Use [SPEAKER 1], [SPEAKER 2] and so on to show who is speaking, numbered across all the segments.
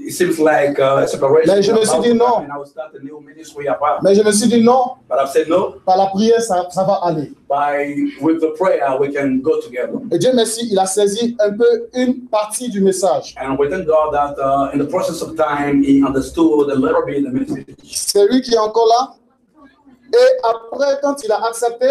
[SPEAKER 1] it seems like a separation.
[SPEAKER 2] Mais je me suis dit non.
[SPEAKER 1] And I will start a new ministry apart.
[SPEAKER 2] Mais je me suis dit non.
[SPEAKER 1] But I've said no.
[SPEAKER 2] Par la prière, ça va aller.
[SPEAKER 1] With the prayer, we can go together.
[SPEAKER 2] Et Dieu merci, il a saisi un peu une partie du message.
[SPEAKER 1] And we thank God that in the process of time, he understood a little bit the message.
[SPEAKER 2] C'est lui qui est encore là. Et après, quand il a accepté,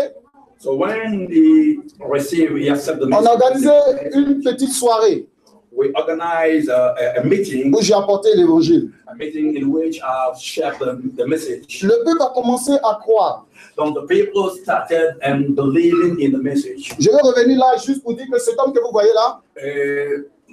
[SPEAKER 1] so when he received, he accepted the message.
[SPEAKER 2] On a organisé une petite soirée.
[SPEAKER 1] We organized a meeting.
[SPEAKER 2] Où j'ai apporté l'évangile.
[SPEAKER 1] A meeting in which I shared the message.
[SPEAKER 2] Le peuple a commencé à croire.
[SPEAKER 1] Donc, the people started and believing in the message.
[SPEAKER 2] Je vais revenir là juste pour dire que cet homme que vous voyez là,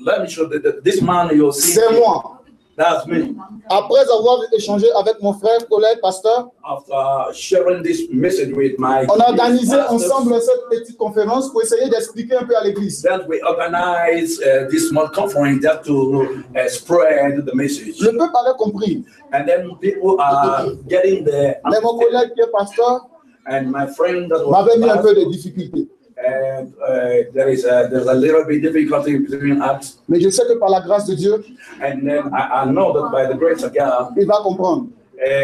[SPEAKER 1] let me show this man you'll see.
[SPEAKER 2] C'est moi.
[SPEAKER 1] That's me.
[SPEAKER 2] Après avoir échangé avec mon frère, collègue, pasteur,
[SPEAKER 1] after sharing this message with my
[SPEAKER 2] on a organisé ensemble cette petite conférence pour essayer d'expliquer un peu à l'église.
[SPEAKER 1] Then we organized this small conference just to spread the message.
[SPEAKER 2] Le peuple avait compris.
[SPEAKER 1] And then people are getting the.
[SPEAKER 2] Mais mon collègue qui est pasteur,
[SPEAKER 1] and my friend that
[SPEAKER 2] m'avait mis un peu de difficulté.
[SPEAKER 1] And there's a little bit difficulty between us.
[SPEAKER 2] Mais je sais que par la grâce de Dieu,
[SPEAKER 1] and then I know that by the grace of God,
[SPEAKER 2] il va comprendre.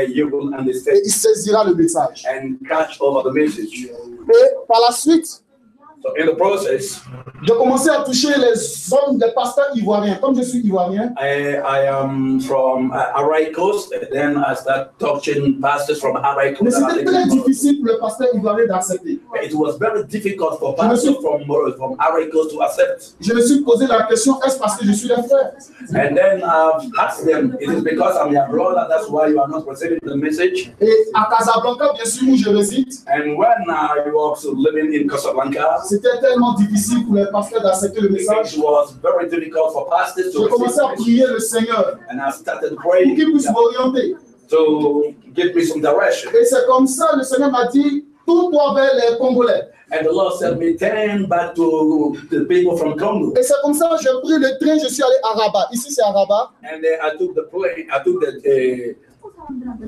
[SPEAKER 1] You will understand.
[SPEAKER 2] Et il saisira le message.
[SPEAKER 1] And catch over the message.
[SPEAKER 2] Et par la suite,
[SPEAKER 1] so in the process,
[SPEAKER 2] j'ai commencé à toucher les hommes, les pasteurs ivoiriens. Comme je suis ivoirien,
[SPEAKER 1] I am from Ivory Coast. And then I start touching pastors from Ivory Coast.
[SPEAKER 2] Mais c'était très difficile pour le pasteur ivoirien d'accepter.
[SPEAKER 1] It was very difficult for pastors from Ivory Coast to accept.
[SPEAKER 2] Je me suis posé la question, est-ce parce que je suis leur frère?
[SPEAKER 1] And then I've asked them, it is because I'm your brother, that's why you are not receiving the message.
[SPEAKER 2] Et à Casablanca, bien sûr, où je réside.
[SPEAKER 1] And when I was living in Casablanca,
[SPEAKER 2] c'était tellement difficile pour les pasteurs d'accepter le message.
[SPEAKER 1] It was very difficult for pastors to.
[SPEAKER 2] J'ai commencé à prier le Seigneur.
[SPEAKER 1] And I started praying.
[SPEAKER 2] Pour qu'il puisse m'orienter.
[SPEAKER 1] To give me some direction.
[SPEAKER 2] Et c'est comme ça le Seigneur m'a dit, tourne-toi vers les Congolais.
[SPEAKER 1] And the Lord said me turn back to the people from Congo.
[SPEAKER 2] Et c'est comme ça que j'ai pris le train, je suis allé à Rabat. Ici c'est à Rabat.
[SPEAKER 1] And then I took the plane. I took the.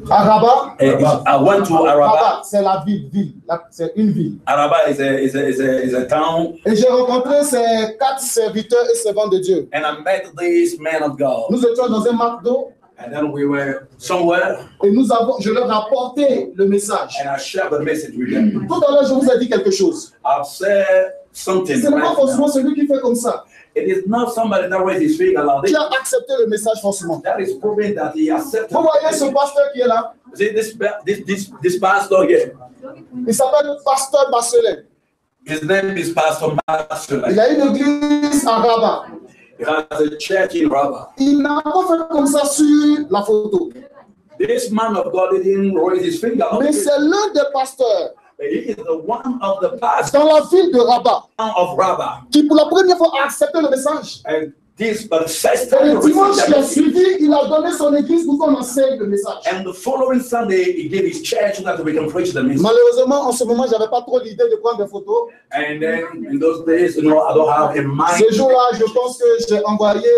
[SPEAKER 2] Araba.
[SPEAKER 1] I went to Araba.
[SPEAKER 2] C'est la ville, c'est une ville.
[SPEAKER 1] Araba is a town.
[SPEAKER 2] Et j'ai rencontré ces 4 serviteurs et servants de Dieu.
[SPEAKER 1] And I met these men of God.
[SPEAKER 2] Nous étions dans un McDo.
[SPEAKER 1] And then we were somewhere.
[SPEAKER 2] Et je leur ai apporté le message.
[SPEAKER 1] And I shared the message with them.
[SPEAKER 2] Tout à l'heure, je vous ai dit quelque chose.
[SPEAKER 1] I've said something.
[SPEAKER 2] Ce n'est pas forcément celui qui fait comme ça.
[SPEAKER 1] It is not somebody that raises his finger like
[SPEAKER 2] qui a accepté le message forcément.
[SPEAKER 1] That is proving that he accepted.
[SPEAKER 2] Vous voyez ce pasteur qui est là?
[SPEAKER 1] See this pastor here.
[SPEAKER 2] Il s'appelle Pasteur Marcelin.
[SPEAKER 1] His name is Pastor Marcelin.
[SPEAKER 2] Il a une église à Rabat.
[SPEAKER 1] He has a church in Rabat.
[SPEAKER 2] Il n'a pas fait comme ça sur la photo.
[SPEAKER 1] This man of God didn't raise his finger.
[SPEAKER 2] Mais c'est l'un des pasteurs.
[SPEAKER 1] He is the one of the pastors
[SPEAKER 2] dans la ville de Rabat,
[SPEAKER 1] qui
[SPEAKER 2] pour la première fois a accepté le message.
[SPEAKER 1] And this, but
[SPEAKER 2] le dimanche qui a suivi, il a donné son église pour qu'on enseigne le message.
[SPEAKER 1] And the following Sunday, he gave his church so that we can preach the message.
[SPEAKER 2] Malheureusement, en ce moment, j'avais pas trop l'idée de prendre des photos.
[SPEAKER 1] And then in those days, you know, I don't have in mind.
[SPEAKER 2] Ce jour-là, je pense que j'ai envoyé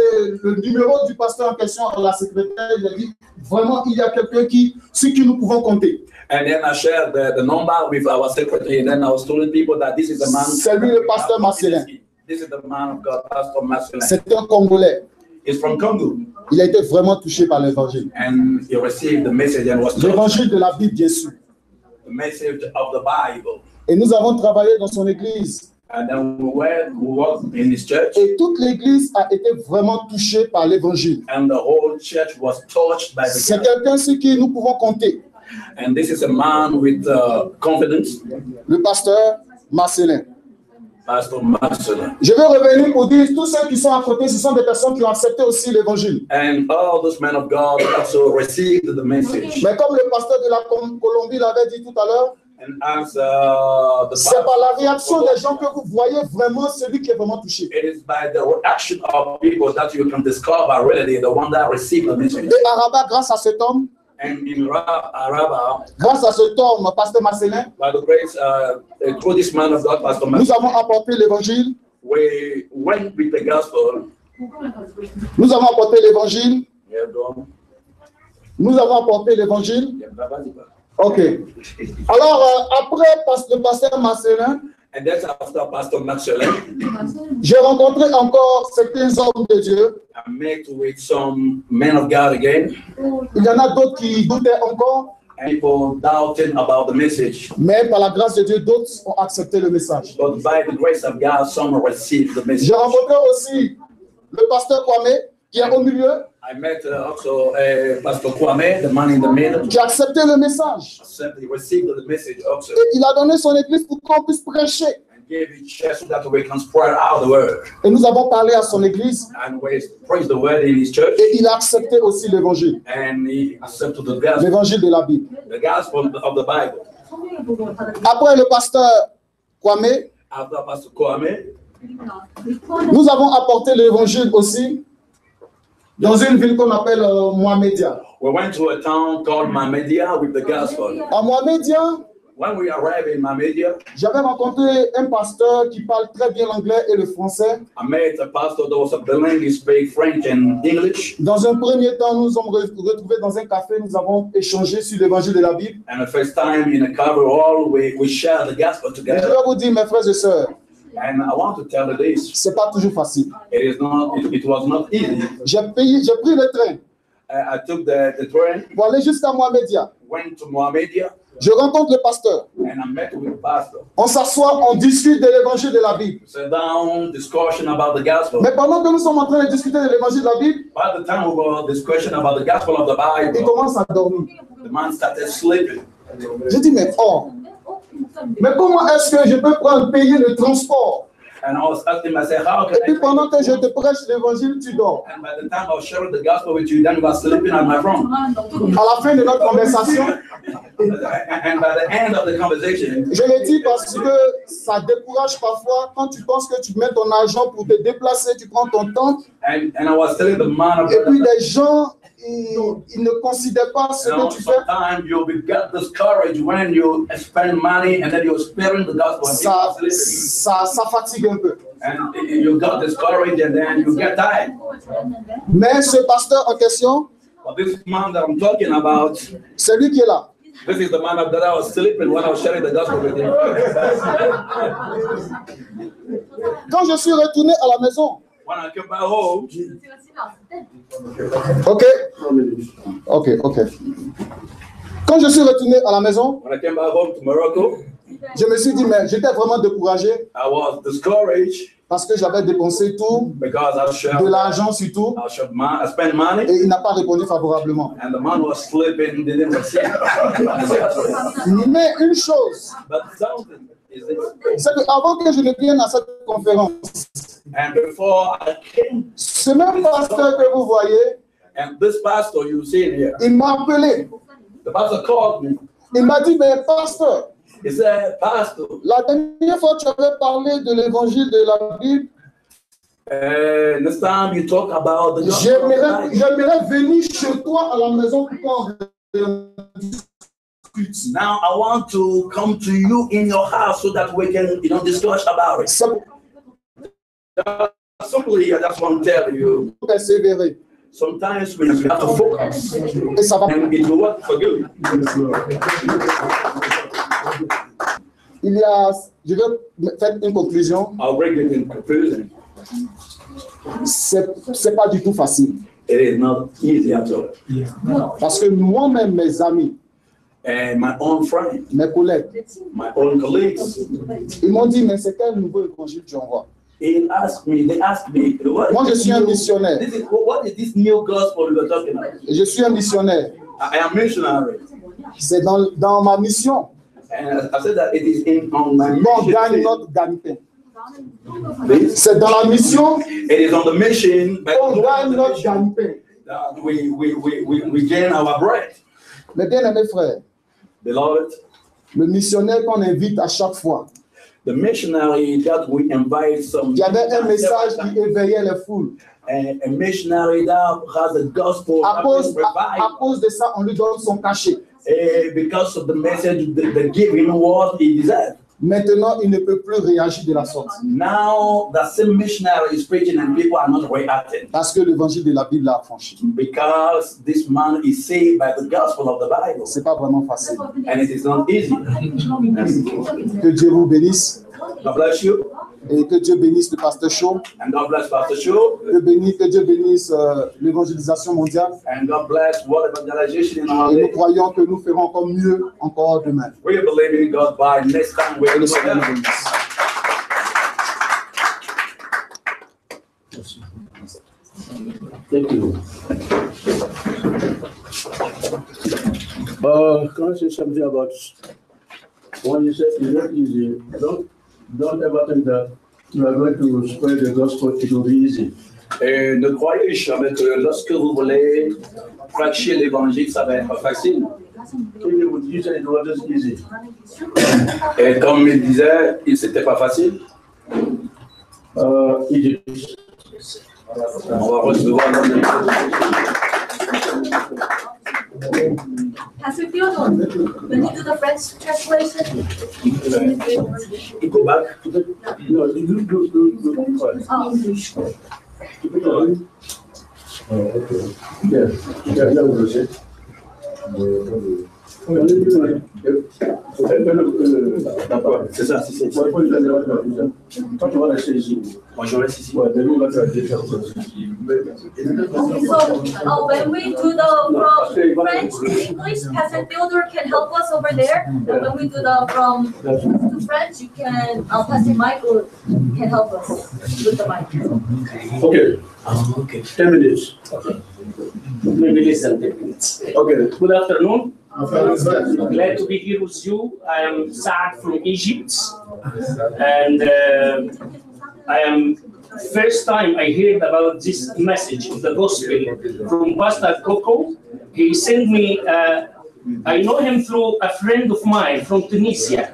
[SPEAKER 2] le numéro du pasteur en question à la secrétaire. Il a dit vraiment, il y a quelqu'un sur qui nous pouvons compter.
[SPEAKER 1] And then I shared the number with our secretary, and then I was telling people that this is the man.
[SPEAKER 2] C'est lui le pasteur Marcelin.
[SPEAKER 1] This is the man of God, Pastor Marcelin.
[SPEAKER 2] C'est un Congolais.
[SPEAKER 1] He's from Congo.
[SPEAKER 2] Il a été vraiment touché par l'évangile.
[SPEAKER 1] And he received the message and was touched.
[SPEAKER 2] L'évangile de la Bible, bien sûr.
[SPEAKER 1] The message of the Bible.
[SPEAKER 2] Et nous avons travaillé dans son église.
[SPEAKER 1] And then we worked in his church.
[SPEAKER 2] Et toute l'église a été vraiment touchée par l'évangile.
[SPEAKER 1] And the whole church was touched by the.
[SPEAKER 2] C'est quelqu'un sur qui nous pouvons compter.
[SPEAKER 1] And this is a man with confidence.
[SPEAKER 2] Le pasteur Marcelin.
[SPEAKER 1] Pastor Marcelin.
[SPEAKER 2] Je vais revenir pour dire tous ceux qui sont à côté, ce sont des personnes qui ont accepté aussi l'évangile.
[SPEAKER 1] And all those men of God also received the message.
[SPEAKER 2] Mais comme le pasteur de la Colombie l'avait dit tout à l'heure, c'est par la réaction des gens que vous voyez vraiment celui qui est vraiment touché.
[SPEAKER 1] It is by the reaction of people that you can discover really the one that received the message.
[SPEAKER 2] Et à Rabat, grâce à cet homme,
[SPEAKER 1] and in Rabat,
[SPEAKER 2] grâce à cet homme, pasteur Marcelin,
[SPEAKER 1] by the grace through this man of God, Pastor Marcelin,
[SPEAKER 2] nous avons apporté l'évangile.
[SPEAKER 1] We went with the gospel.
[SPEAKER 2] Nous avons apporté l'évangile. Nous avons apporté l'évangile. Ok. Alors, après le pasteur Marcelin,
[SPEAKER 1] And that's after Pastor Maxwell.
[SPEAKER 2] J'ai rencontré encore certains hommes de Dieu.
[SPEAKER 1] I met with some men of God again.
[SPEAKER 2] Il y en a d'autres qui doutaient encore.
[SPEAKER 1] People doubting about the message.
[SPEAKER 2] Mais par la grâce de Dieu, d'autres ont accepté le message.
[SPEAKER 1] But by the grace of God, some received the message.
[SPEAKER 2] J'ai rencontré aussi le pasteur Kwame qui est au milieu.
[SPEAKER 1] I met also Pastor Kwame, the man in the middle.
[SPEAKER 2] Qui a accepté le message.
[SPEAKER 1] He received the message also.
[SPEAKER 2] Et il a donné son église pour qu'on puisse prêcher.
[SPEAKER 1] And gave it chance so that we can spread out the word.
[SPEAKER 2] Et nous avons parlé à son église.
[SPEAKER 1] And we praised the word in his church.
[SPEAKER 2] Et il a accepté aussi l'évangile.
[SPEAKER 1] And he accepted the gospel.
[SPEAKER 2] L'évangile de la Bible.
[SPEAKER 1] The gospel of the Bible.
[SPEAKER 2] Après le pasteur Kwame,
[SPEAKER 1] After Pastor Kwame,
[SPEAKER 2] nous avons apporté l'évangile aussi dans une ville qu'on appelle Mohamedia.
[SPEAKER 1] we went to a town called Mamedia with the gospel.
[SPEAKER 2] À Mohamedia,
[SPEAKER 1] When we arrived in Mamedia,
[SPEAKER 2] j'avais rencontré un pasteur qui parle très bien l'anglais et le français.
[SPEAKER 1] I met a pastor that was a bilingual, he speak French and English.
[SPEAKER 2] Dans un premier temps, nous sommes retrouvés dans un café, nous avons échangé sur l'évangile de la Bible.
[SPEAKER 1] And the first time in a cover hall, we shared the gospel
[SPEAKER 2] Et je
[SPEAKER 1] together.
[SPEAKER 2] vais vous dire, mes frères et sœurs,
[SPEAKER 1] And I want to tell you this.
[SPEAKER 2] c'est pas toujours facile.
[SPEAKER 1] It was not easy.
[SPEAKER 2] J'ai pris le train
[SPEAKER 1] I took the train,
[SPEAKER 2] pour aller jusqu'à Mohamedia.
[SPEAKER 1] went to Mohamedia,
[SPEAKER 2] Je rencontre le pasteur.
[SPEAKER 1] and I met with the pastor.
[SPEAKER 2] On s'assoit, on discute de l'évangile de la Bible.
[SPEAKER 1] Sat down, discussion about the gospel.
[SPEAKER 2] Mais pendant que nous sommes en train de discuter de l'évangile de la Bible,
[SPEAKER 1] By the time we were discussing about the gospel of the
[SPEAKER 2] il
[SPEAKER 1] Bible,
[SPEAKER 2] commence à dormir.
[SPEAKER 1] the man started sleeping.
[SPEAKER 2] Je dis, mais comment est-ce que je peux payer le transport?
[SPEAKER 1] And I was asking him, I said, how
[SPEAKER 2] Et
[SPEAKER 1] can
[SPEAKER 2] puis
[SPEAKER 1] I?
[SPEAKER 2] pendant que je te prêche l'évangile, tu dors.
[SPEAKER 1] And by the time I was sharing the gospel with you, then you were sleeping on my front.
[SPEAKER 2] À la fin de notre conversation,
[SPEAKER 1] And by the end of the conversation,
[SPEAKER 2] je le dis parce que ça décourage parfois quand tu penses que tu mets ton argent pour te déplacer, tu prends ton temps.
[SPEAKER 1] and I was telling the man of
[SPEAKER 2] Et puis
[SPEAKER 1] God,
[SPEAKER 2] les gens, ils ne considèrent pas ce
[SPEAKER 1] you know,
[SPEAKER 2] que tu fais.
[SPEAKER 1] sometimes you'll be get discouraged when you spend money and then you're sparing the gospel and people are sleeping.
[SPEAKER 2] Ça fatigue un peu.
[SPEAKER 1] And you got discouraged and then you get tired.
[SPEAKER 2] Mais ce pasteur en question,
[SPEAKER 1] But this man that I'm talking about,
[SPEAKER 2] c'est lui qui est là.
[SPEAKER 1] this is the man that I was sleeping when I was sharing the gospel with him.
[SPEAKER 2] Quand je suis retourné à la maison,
[SPEAKER 1] When I came back home,
[SPEAKER 2] ok. Quand je suis retourné à la maison,
[SPEAKER 1] when I came back home to Morocco,
[SPEAKER 2] je me suis dit, mais j'étais vraiment découragé
[SPEAKER 1] I was discouraged
[SPEAKER 2] parce que j'avais dépensé tout,
[SPEAKER 1] because
[SPEAKER 2] de l'argent surtout,
[SPEAKER 1] I spent money,
[SPEAKER 2] et il n'a pas répondu favorablement.
[SPEAKER 1] and the man was sleeping, didn't receive.
[SPEAKER 2] Mais une chose,
[SPEAKER 1] But something is this.
[SPEAKER 2] c'est qu'avant que je ne vienne à cette conférence,
[SPEAKER 1] And before I came,
[SPEAKER 2] ce même pasteur que vous voyez,
[SPEAKER 1] and this pastor you see here,
[SPEAKER 2] il m'a appelé.
[SPEAKER 1] the pastor called me.
[SPEAKER 2] Il m'a dit, mais pasteur,
[SPEAKER 1] He said, Pastor,
[SPEAKER 2] la dernière fois tu avais parlé de l'évangile de la Bible,
[SPEAKER 1] this time you talk about the gospel of the Bible.
[SPEAKER 2] j'aimerais venir chez toi à la maison pour qu'on discute.
[SPEAKER 1] Now I want to come to you in your house so that we can, discuss about it. Simply, I just want to tell you,
[SPEAKER 2] Persévérer.
[SPEAKER 1] sometimes we have to focus,
[SPEAKER 2] Et ça va.
[SPEAKER 1] and it will work for good.
[SPEAKER 2] Je vais faire une conclusion.
[SPEAKER 1] I'll bring it in conclusion.
[SPEAKER 2] C'est pas du tout facile.
[SPEAKER 1] It is not easy at all.
[SPEAKER 2] Parce que moi-même, mes amis,
[SPEAKER 1] And my own friends,
[SPEAKER 2] mes collègues,
[SPEAKER 1] my own colleagues,
[SPEAKER 2] ils m'ont dit, mais c'est quel nouveau évangile tu envoies?
[SPEAKER 1] they asked me,
[SPEAKER 2] Moi, je suis un missionnaire.
[SPEAKER 1] what is this new gospel you're talking about?
[SPEAKER 2] Je suis un missionnaire.
[SPEAKER 1] I am missionary.
[SPEAKER 2] C'est dans ma mission.
[SPEAKER 1] And I said that it is on my
[SPEAKER 2] On gagne
[SPEAKER 1] mission.
[SPEAKER 2] notre gagne-pain. C'est dans la mission
[SPEAKER 1] It is on the mission
[SPEAKER 2] qu'on gagne
[SPEAKER 1] that
[SPEAKER 2] notre gagne-pain.
[SPEAKER 1] we gain our bread.
[SPEAKER 2] Mes bien-aimés frères,
[SPEAKER 1] Beloved,
[SPEAKER 2] le missionnaire qu'on invite à chaque fois,
[SPEAKER 1] the missionary that we invite
[SPEAKER 2] il y avait un message qui éveillait les foules.
[SPEAKER 1] and a missionary that has a gospel
[SPEAKER 2] À
[SPEAKER 1] that
[SPEAKER 2] cause,
[SPEAKER 1] brings revival.
[SPEAKER 2] à cause de ça, on lui donne son cachet.
[SPEAKER 1] Because of the message, the giving what he deserves.
[SPEAKER 2] Maintenant, il ne peut plus réagir de la sorte.
[SPEAKER 1] Now the same missionary is preaching and people are not reacting.
[SPEAKER 2] Parce que l'évangile de la Bible a affranchi.
[SPEAKER 1] Because this man is saved by the gospel of the Bible.
[SPEAKER 2] C'est pas vraiment facile.
[SPEAKER 1] And it is not easy.
[SPEAKER 2] Que Dieu vous bénisse.
[SPEAKER 1] God bless you.
[SPEAKER 2] Et que Dieu bénisse le pasteur Shaw.
[SPEAKER 1] And God bless Pastor Shaw.
[SPEAKER 2] Que Dieu bénisse l'évangélisation mondiale.
[SPEAKER 1] And God bless world evangelization in our
[SPEAKER 2] Et nous
[SPEAKER 1] day.
[SPEAKER 2] croyons que nous ferons encore mieux encore demain.
[SPEAKER 1] We believe in God by next time we will
[SPEAKER 2] Seigneur nous bénisse.
[SPEAKER 3] Thank you. Can I say something about when you said it's not easy? Don't ever think that you are going to spread the gospel, it will be easy.
[SPEAKER 1] Et ne croyez jamais que lorsque vous voulez prêcher l'évangile, ça va être facile.
[SPEAKER 3] You said it was just easy.
[SPEAKER 1] Et comme il disait, c'était pas facile.
[SPEAKER 3] Egypt.
[SPEAKER 1] On va recevoir l'homme.
[SPEAKER 4] Pastor Theodore, when you do the French translation,
[SPEAKER 1] You go back.
[SPEAKER 3] No, you do.
[SPEAKER 4] oh,
[SPEAKER 3] Okay. Yeah, that was it.
[SPEAKER 1] D'accord, c'est ça, c'est ça.
[SPEAKER 3] Quand tu vas la saisir,
[SPEAKER 1] Moi, je reste ici.
[SPEAKER 3] ouais, de nous, là, tu vas dire.
[SPEAKER 4] So, when we do the from French to English, Pastor Theodore can help us over there. And when we do the from to French, you can, Pastor Michael can help us with the mic.
[SPEAKER 3] Okay.
[SPEAKER 1] Okay.
[SPEAKER 3] 10 minutes.
[SPEAKER 5] Maybe less than 10 minutes.
[SPEAKER 3] Okay.
[SPEAKER 5] Good afternoon. Glad to be here with you. I am Saad from Egypt, and I am first time I heard about this message of the gospel from Pastor Coco. He sent me. I know him through a friend of mine from Tunisia,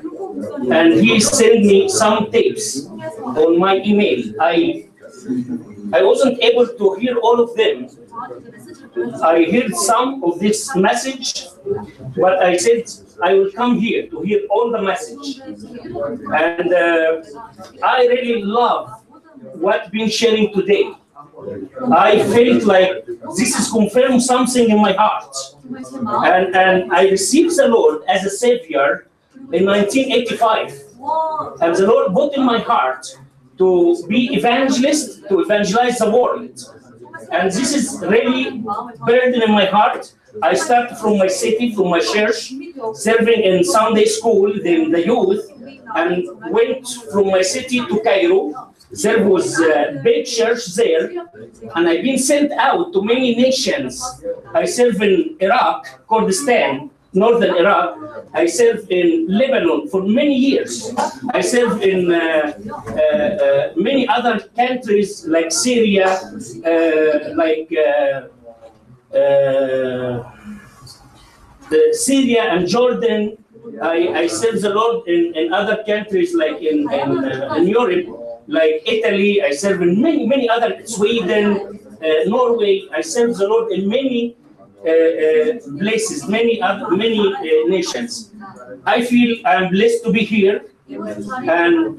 [SPEAKER 5] and he sent me some tapes on my email. I wasn't able to hear all of them. I heard some of this message, but I said I will come here to hear all the message. And I really love what been sharing today. I felt like this is confirmed something in my heart. And I received the Lord as a Savior in 1985. And the Lord put in my heart to be evangelist, to evangelize the world. And this is really burden in my heart. I started from my city, from my church, serving in Sunday school, then the youth, and went from my city to Cairo. There was a big church there, and I've been sent out to many nations. I serve in Iraq, Kurdistan, northern Iraq. I served in Lebanon for many years. I served in many other countries like Syria, Syria and Jordan. I served the Lord in other countries like in Europe, like Italy. I served in many other, Sweden, Norway. I served the Lord in many places, many nations. I feel I'm blessed to be here, and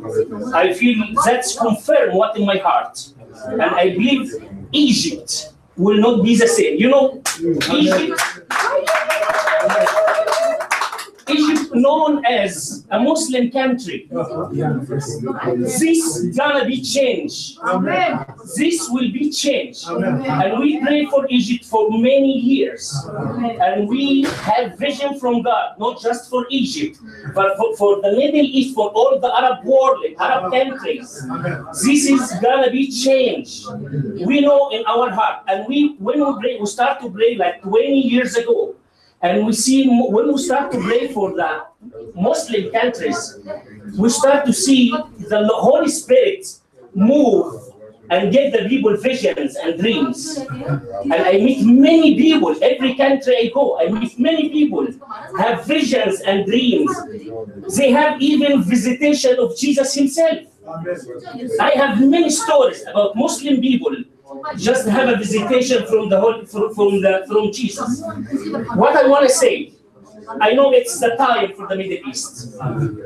[SPEAKER 5] I feel that's confirmed what in my heart. And I believe Egypt will not be the same. You know, Egypt known as a Muslim country. This gonna be changed.
[SPEAKER 4] Amen.
[SPEAKER 5] This will be changed. And we pray for Egypt for many years. And we have vision from God, not just for Egypt, but for the Middle East, for all the Arab world, Arab countries. This is gonna be changed. We know in our heart. And when we pray, we start to pray like 20 years ago. And we see when we start to pray for the Muslim countries, we start to see the Holy Spirit move and give the people visions and dreams. And I meet many people, every country I go, I meet many people have visions and dreams. They have even visitation of Jesus himself. I have many stories about Muslim people just have a visitation from Jesus. What I want to say, I know it's the time for the Middle East.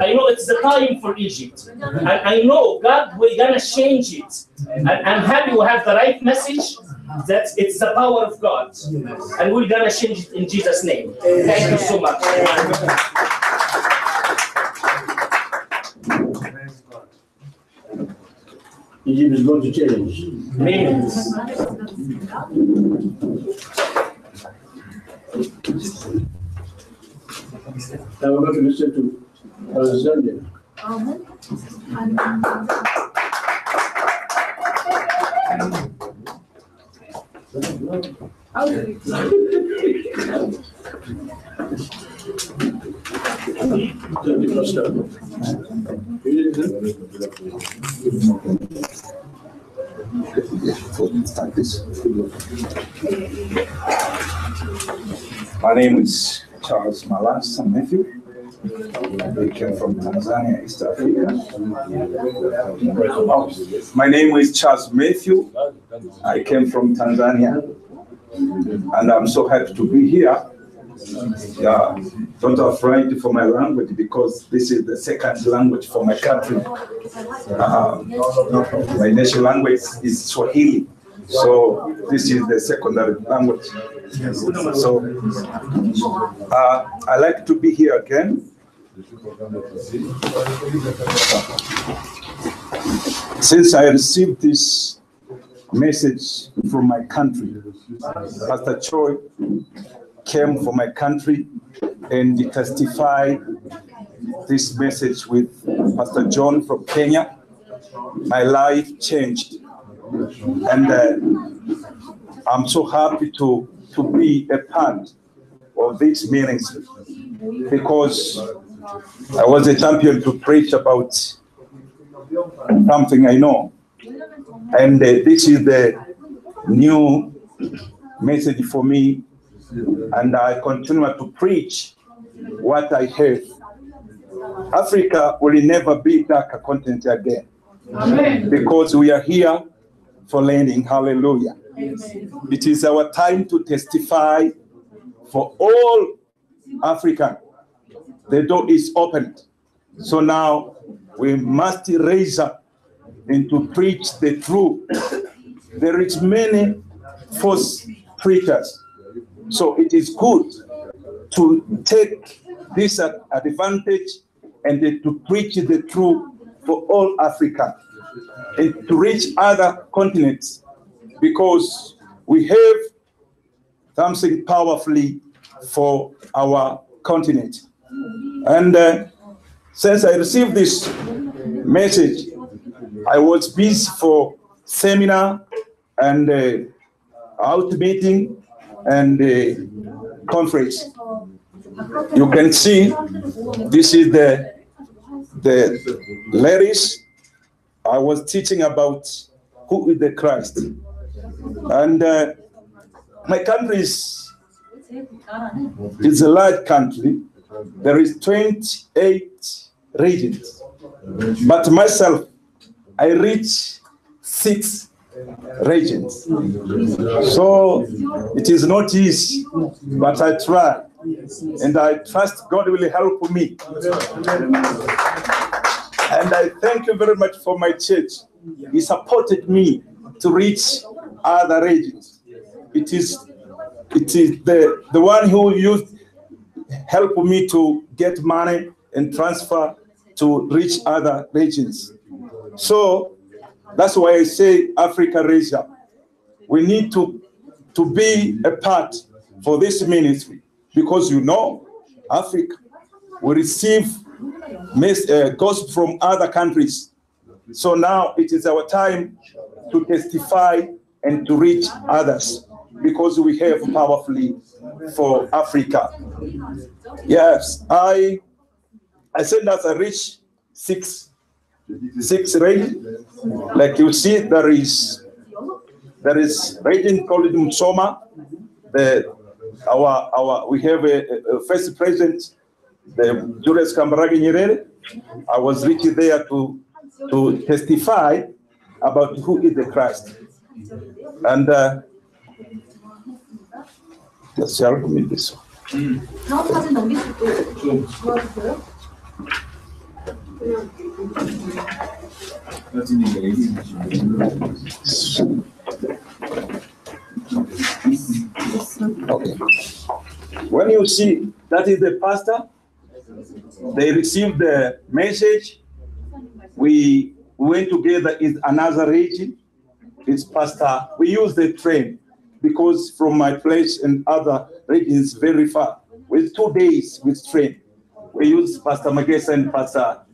[SPEAKER 5] I know it's the time for Egypt. And I know God will gonna change it. And I'm happy we have the right message that it's the power of God. And we're gonna change it in Jesus' name. Thank you so much.
[SPEAKER 3] Egypt is going to change.
[SPEAKER 5] Amen.
[SPEAKER 3] Now we're going to listen to Tanzania.
[SPEAKER 6] My name is Charles Malas, Matthew. I came from Tanzania, East Africa. My name is Charles Matthew. I came from Tanzania. And I'm so happy to be here. Yeah, don't afraid for my language because this is the second language for my country. My national language is Swahili. So this is the secondary language. So I like to be here again. Since I received this message from my country, Pastor Choi came from my country and testified this message with Pastor John from Kenya. My life changed. And I'm so happy to be a part of these meetings because I was a champion to preach about something I know. And this is the new message for me. And I continue to preach what I have. Africa will never be dark continent again. Amen. Because we are here for learning. Hallelujah. Amen. It is our time to testify for all Africa. The door is opened. So now we must raise up and to preach the truth. There is many false preachers. So it is good to take this advantage and to preach the truth for all Africa and to reach other continents, because we have something powerfully for our continent. And since I received this message, I was busy for seminar and out meeting and conference. You can see this is the ladies. I was teaching about who is the Christ. And my country is a large country. There is 28 regions. But myself, I reach 6 regions. So it is not easy, but I try. And I trust God will help me. And I thank you very much for my church. He supported me to reach other regions. It is the one who helped me to get money and transfer to reach other regions. So that's why I say Africa raise up. We need to be a part for this ministry, because Africa will receive gospel from other countries. So now it is our time to testify and to reach others, because we have powerfully for Africa. Yes, I said that I reach 6 regions. Like you see, there is region called Msoma. We have a first president, the Julius Kambarage Nyerere. I was reaching there to testify about who is the Christ. And just help me this one.
[SPEAKER 4] 다음 사진 넘기시고 도와주세요.
[SPEAKER 6] Okay. When you see that is the pastor, they received the message. We went together in another region. It's pastor. We use the train because from my place and other regions very far. With 2 days with train, we use Pastor Magesa and Pastor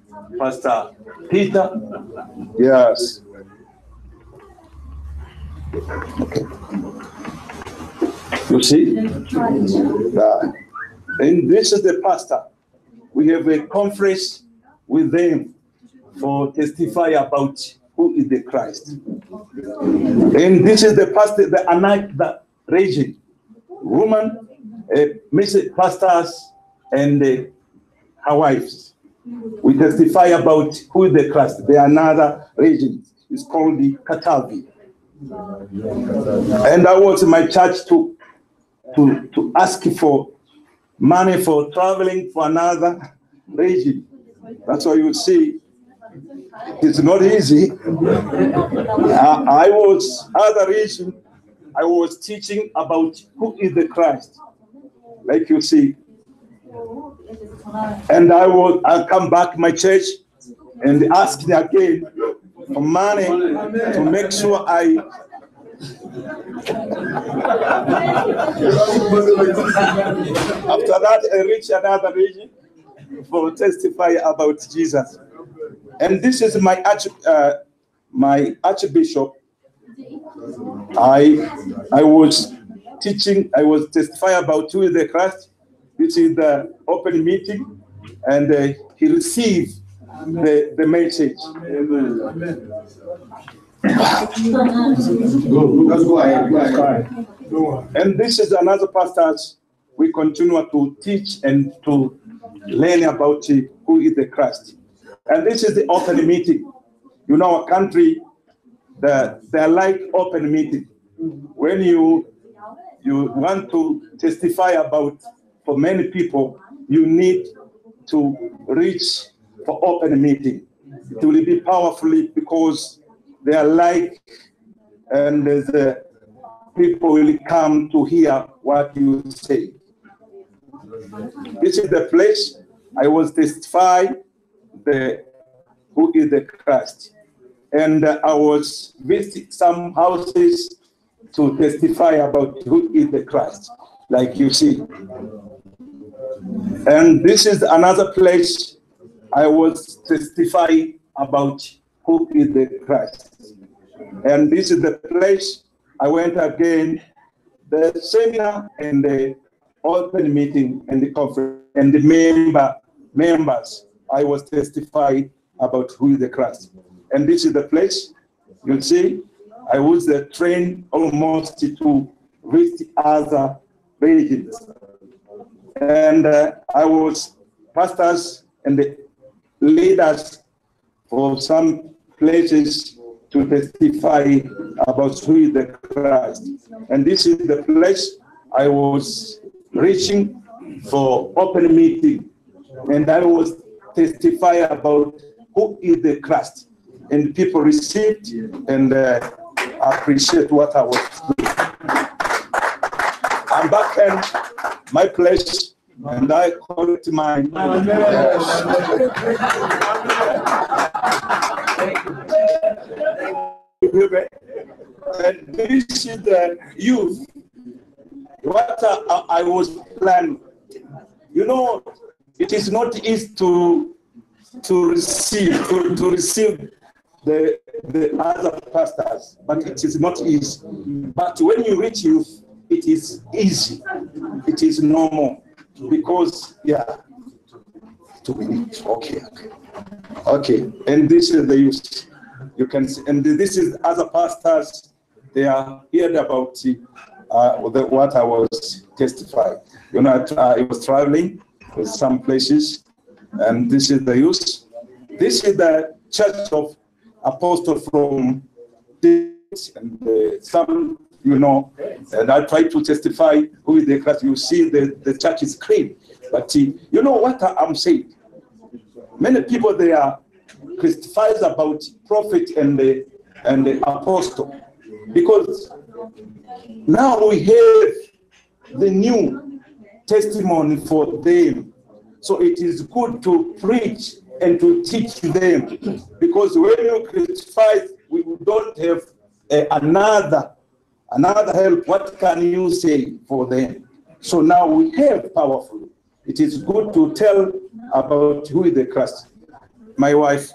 [SPEAKER 6] Peter. Yes. Okay. You see? And this is the pastor. We have a conference with them for testify about who is the Christ. And this is the pastor, the region. Woman, pastors, and her wives. We testify about who is the Christ. There are another region. It's called the Katavi. And I was in my church to ask for money for traveling for another region. That's why you see it's not easy. I was other region. I was teaching about who is the Christ, like you see. And I come back to my church and ask again for money to make sure I. After that, I reach another region for testify about Jesus. And this is my archbishop. I was teaching, I was testifying about who is the Christ, which is the open meeting, and he received the message. Amen. Go ahead. And this is another passage we continue to teach and to learn about who is the Christ. And this is the open meeting. You know, our country, they like open meeting. When you want to testify about for many people, you need to reach for open meeting. It will be powerfully because they are like, and the people will come to hear what you say. This is the place I was testifying who is the Christ. And I was visiting some houses to testify about who is the Christ, like you see. And this is another place I was testifying about who is the Christ. And this is the place I went again, the seminar and the open meeting and the conference and the members. I was testifying about who is the Christ. And this is the place, you see, I was the train almost to reach other regions. And I was pastors and the leaders for some places to testify about who is the Christ. And this is the place I was reaching for open meeting. And I was testifying about who is the Christ. And people received and appreciate what I was doing. I'm back in my place and I call it mine. And this is the youth. What I was planning. You know, it is not easy to receive the other pastors, but it is not easy. But when you reach youth, it is easy. It is normal because 2 minutes. Okay. And this is the youth. You can see, and this is other pastors. They are heard about what I was testifying. You know, I was traveling with some places, and this is the youth. This is the church of apostles from this, and some, you know, And I try to testify who is the Christ. You see the church is clean. But you know what I'm saying? Many people, they are criticized about prophet and the apostle. Because now we have the new testimony for them. So it is good to preach and to teach them. Because when you criticize, we don't have another help. What can you say for them? So now we have powerful. It is good to tell about who is the Christ. My wife,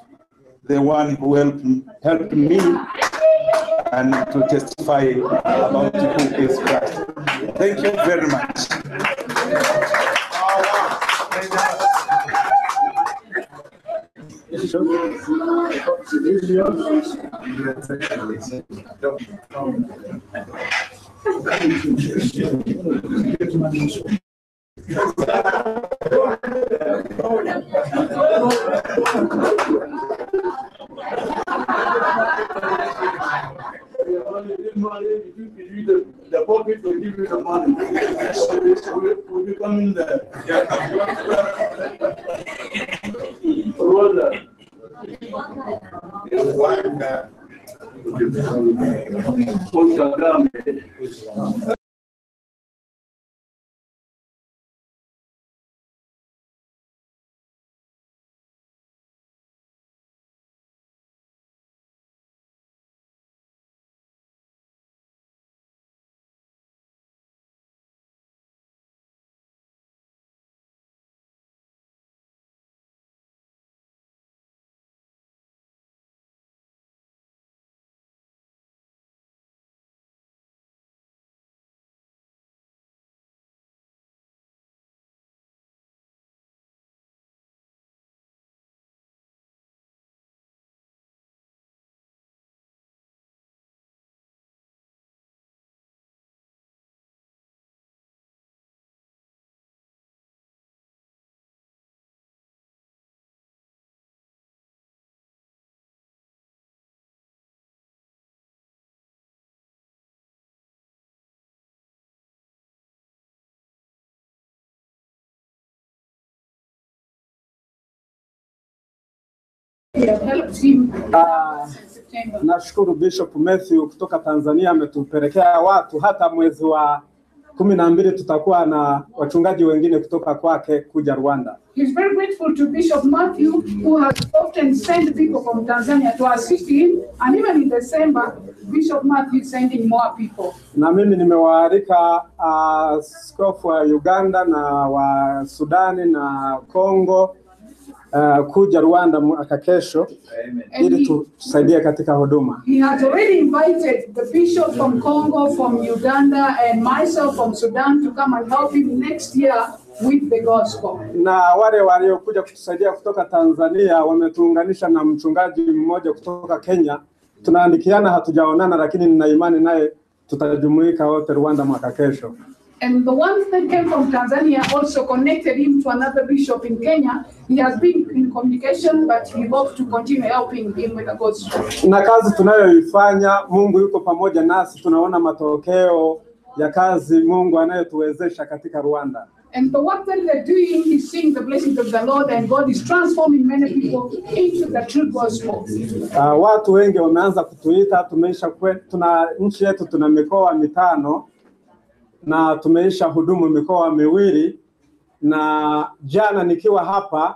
[SPEAKER 6] the one who helped me and to testify about who is Christ. Thank you very much.
[SPEAKER 3] The pocket will give you the money. Will be coming there.
[SPEAKER 7] Nashukuru Bishop Matthew kutoka Tanzania ametupelekea watu, hata mwezi wa 12 tutakuwa na wachungaji wengine kutoka kwake kuja Rwanda.
[SPEAKER 8] He's very grateful to Bishop Matthew, who has often sent people from Tanzania to assist him, and even in December, Bishop Matthew is sending more people.
[SPEAKER 7] Na mimi nimewaalika askofu wa Uganda na wa Sudani na Kongo kuja Rwanda mwaka kesho ili tusaidie katika huduma.
[SPEAKER 8] He has already invited the bishop from Congo, from Uganda, and myself from Sudan to come and help him next year with the gospel.
[SPEAKER 7] Na wale waliokuja kutusaidia kutoka Tanzania wametuunganisha na mchungaji mmoja kutoka Kenya. Tunaandikiana, hatujaonana, lakini nina imani naye tutajumuika wote Rwanda mwaka kesho.
[SPEAKER 8] And the ones that came from Tanzania also connected him to another bishop in Kenya. He has been in communication, but he hopes to continue helping him with the gospel.
[SPEAKER 7] Na kazi tunayoifanya, Mungu yuko pamoja nasi, tunaona matokeo ya kazi Mungu anayotuwezesha katika Rwanda.
[SPEAKER 8] And the work that they're doing is seeing the blessings of the Lord, and God is transforming many people into the true gospel.
[SPEAKER 7] Watu wengi wameanza kutuita, tuna nchi yetu tuna mikoa 5 na tumeisha hudumu mikoa 2, na jana nikiwa hapa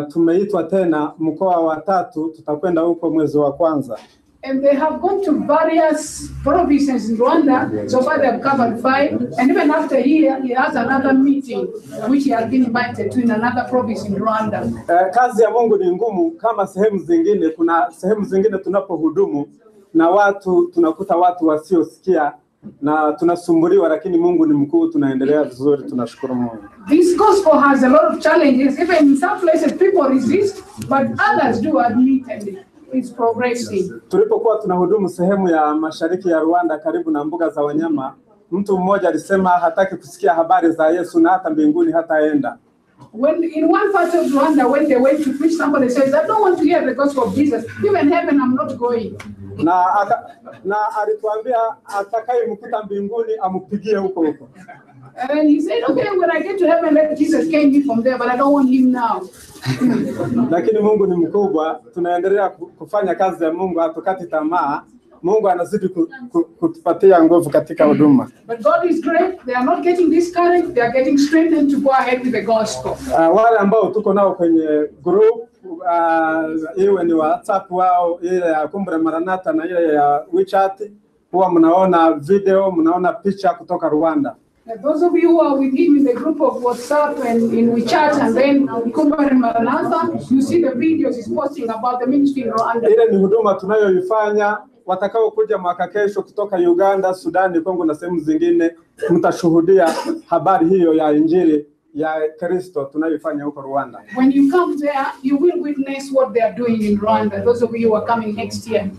[SPEAKER 7] tumeitwa tena mkoa wa 3, tutakwenda huko mwezi wa kwanza.
[SPEAKER 8] And they have gone to various provinces in Rwanda. So far they have covered 5, and even after here he has another meeting which he has been invited to in another province in Rwanda.
[SPEAKER 7] Kazi ya Mungu ni ngumu kama sehemu zingine. Kuna sehemu zingine tunapohudumu na watu tunakuta watu wasiosikia na tunasumbuliwa, lakini Mungu ni mkuu, tunaendelea vizuri, tunashukuru Mungu.
[SPEAKER 8] This gospel has a lot of challenges. Even in some places people resist, but others do admit and it's progressing.
[SPEAKER 7] Tulipokuwa tunahudumu sehemu ya mashariki ya Rwanda karibu na mbuga za wanyama, mtu mmoja alisema hataki kusikia habari za Yesu na hata mbinguni hataenda.
[SPEAKER 8] When in one part of Rwanda, when they went to preach, somebody says, I don't want to hear the gospel of Jesus. Even heaven, I'm not going.
[SPEAKER 7] na alituambia atakayemkuta mbinguni ampigie huko huko.
[SPEAKER 8] And he said, okay, when I get to heaven, let Jesus take me from there, but I don't want him now.
[SPEAKER 7] Lakini Mungu ni mkubwa, tunaendelea kufanya kazi ya Mungu, hatukati tamaa. Mungu anazidi kutupatia nguvu katika huduma.
[SPEAKER 8] But God is great. They are not getting discouraged. They are getting strengthened to go ahead with the gospel.
[SPEAKER 7] Wale ambao tuko nao kwenye group, iwe ni WhatsApp wao, ile ya Kumbure Maranatha na ile ya WeChat, huwa mnaona video, mnaona picha kutoka Rwanda.
[SPEAKER 8] Those of you who are with him in the group of WhatsApp and in WeChat and then Kumbure Maranatha, you see the videos he's posting about the ministry in Rwanda.
[SPEAKER 7] Ile ni huduma tunayoifanya. Watakao kuja mwaka kesho kutoka Uganda, Sudani, Kongo na sehemu zingine, mtashuhudia habari hiyo ya injili ya Kristo tunayoifanya huko Rwanda.
[SPEAKER 8] When you come there, you will witness what they are doing in Rwanda. Those of you who are coming next year.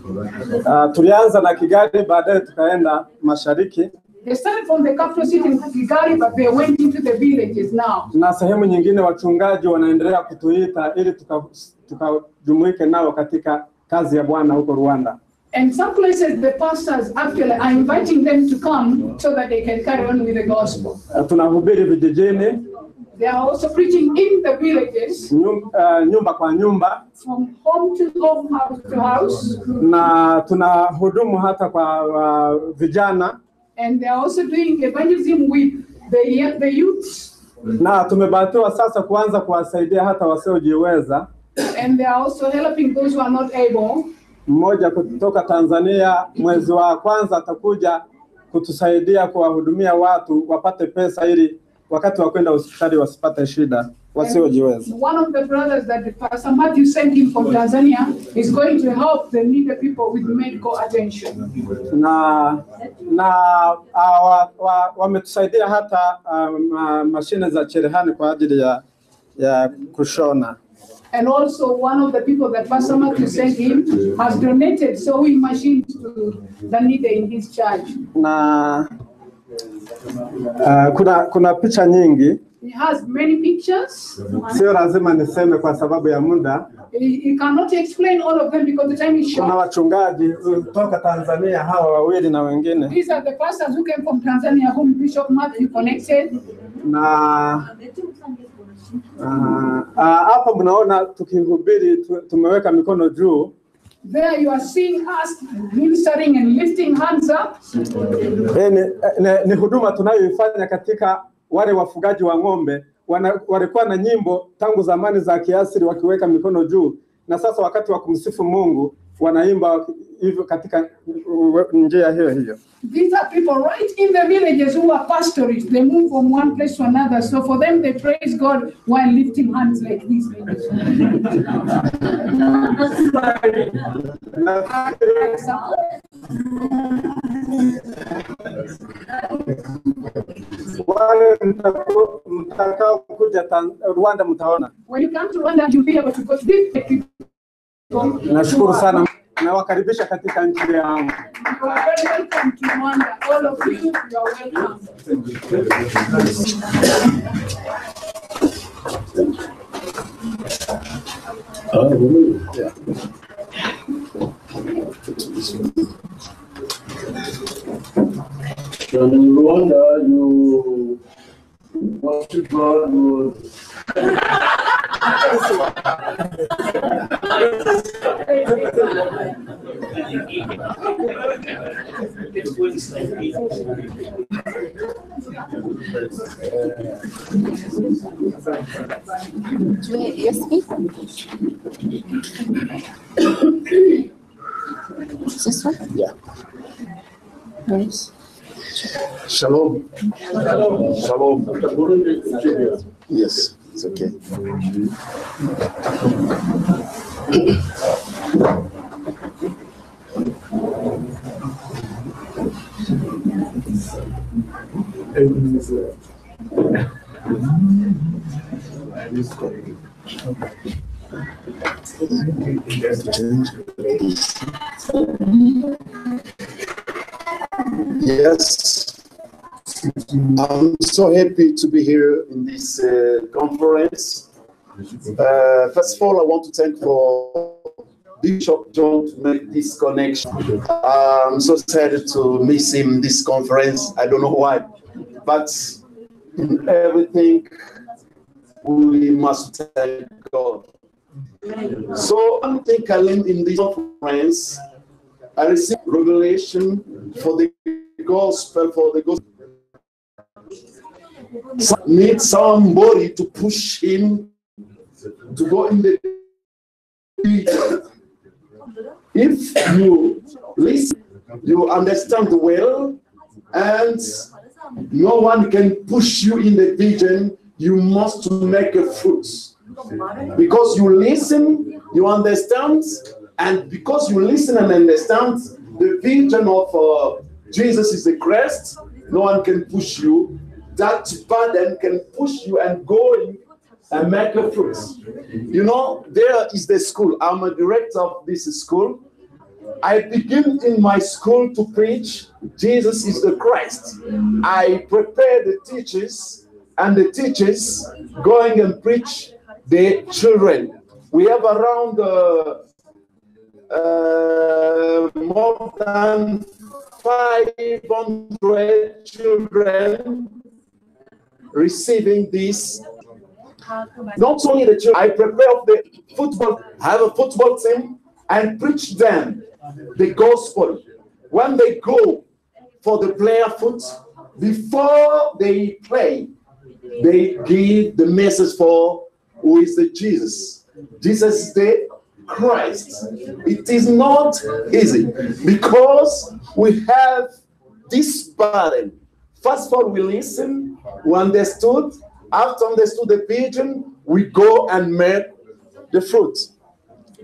[SPEAKER 7] Tulianza na Kigali, baadaye tukaenda mashariki.
[SPEAKER 8] They started from the capital city in Kigali, but they went into the villages now.
[SPEAKER 7] Na sehemu nyingine wachungaji wanaendelea kutuita ili tukajumuike nao katika kazi ya Bwana huko Rwanda.
[SPEAKER 8] And some places the pastors actually are inviting them to come so that they can carry on with the gospel.
[SPEAKER 7] Tunahubiri vijijini.
[SPEAKER 8] They are also preaching in the villages.
[SPEAKER 7] Nyumba kwa nyumba.
[SPEAKER 8] From home to home, house to house.
[SPEAKER 7] Na tunahudumu hata kwa vijana.
[SPEAKER 8] And they are also doing evangelism with the youths.
[SPEAKER 7] Na tumebahatiwa sasa kuanza kuwasaidia hata wasiojiweza.
[SPEAKER 8] And they are also helping those who are not able.
[SPEAKER 7] Mmoja kutoka Tanzania mwezi wa kwanza atakuja kutusaidia kuwahudumia watu wapate pesa ili wakati wa kwenda hospitali wasipate shida wasiojiweza.
[SPEAKER 8] One of the brothers that Pastor Matthew sent him from Tanzania is going to help the needy people with medical attention.
[SPEAKER 7] Na wametusaidia hata mashine za cherehani kwa ajili ya kushona.
[SPEAKER 8] And also one of the people that Pastor Matthew sent him has donated sewing machines to the needy in his church.
[SPEAKER 7] Na kuna picha nyingi.
[SPEAKER 8] He has many pictures.
[SPEAKER 7] Sio lazima niseme kwa sababu ya muda.
[SPEAKER 8] He cannot explain all of them because the time is short.
[SPEAKER 7] Kuna wachungaji kutoka Tanzania hawa wawili na wengine.
[SPEAKER 8] These are the pastors who came from Tanzania whom Bishop Matthew connected.
[SPEAKER 7] Na hapa mnaona tukihubiri tumeweka mikono juu.
[SPEAKER 8] There you are seeing us ministering and lifting hands up.
[SPEAKER 7] Ni huduma tunayoifanya katika wale wafugaji wa ng'ombe. Walikuwa na nyimbo tangu zamani za kiasili wakiweka mikono juu, na sasa wakati wa kumsifu Mungu wanaimba hivyo katika njia hiyo hiyo.
[SPEAKER 8] These are people right in the villages who are pastoralists. They move from one place to another. So for them, they praise God while lifting hands like this. When you come to Rwanda, you'll be able to go deep.
[SPEAKER 7] Nashukuru sana. Nawakaribisha katika nchi yangu.
[SPEAKER 8] Welcome to Rwanda. All of you, you are welcome.
[SPEAKER 3] So in Rwanda, you worship God with
[SPEAKER 9] Yes, please. This one?
[SPEAKER 10] Yeah.
[SPEAKER 9] Nice.
[SPEAKER 10] Shalom.
[SPEAKER 3] Shalom.
[SPEAKER 10] Shalom.
[SPEAKER 3] Yes.
[SPEAKER 10] It's okay. Yes, I'm so happy to be here in this conference. First of all, I want to thank for Bishop John to make this connection. I'm so sad to miss him this conference. I don't know why, but in everything we must thank God. So one thing I learned in this conference, I received revelation for the gospel. Need somebody to push him to go in the future. If you listen, you understand well, and no one can push you in the vision, you must make a fruit. Because you listen, you understand, and because you listen and understand the vision of Jesus is the Christ, no one can push you. That burden can push you and go and make a fruit. You know, there is the school. I'm a director of this school. I begin in my school to preach Jesus is the Christ. I prepare the teachers, and the teachers going and preach the children. We have around more than 500 children receiving this. Not only the children, I prepare the football, have a football team, and preach them the gospel. When they go for the player foot, before they play, they give the message for who is the Jesus. Jesus is the Christ. It is not easy because we have this burden. First of all, we listen, we understood. After understood the vision, we go and make the fruit.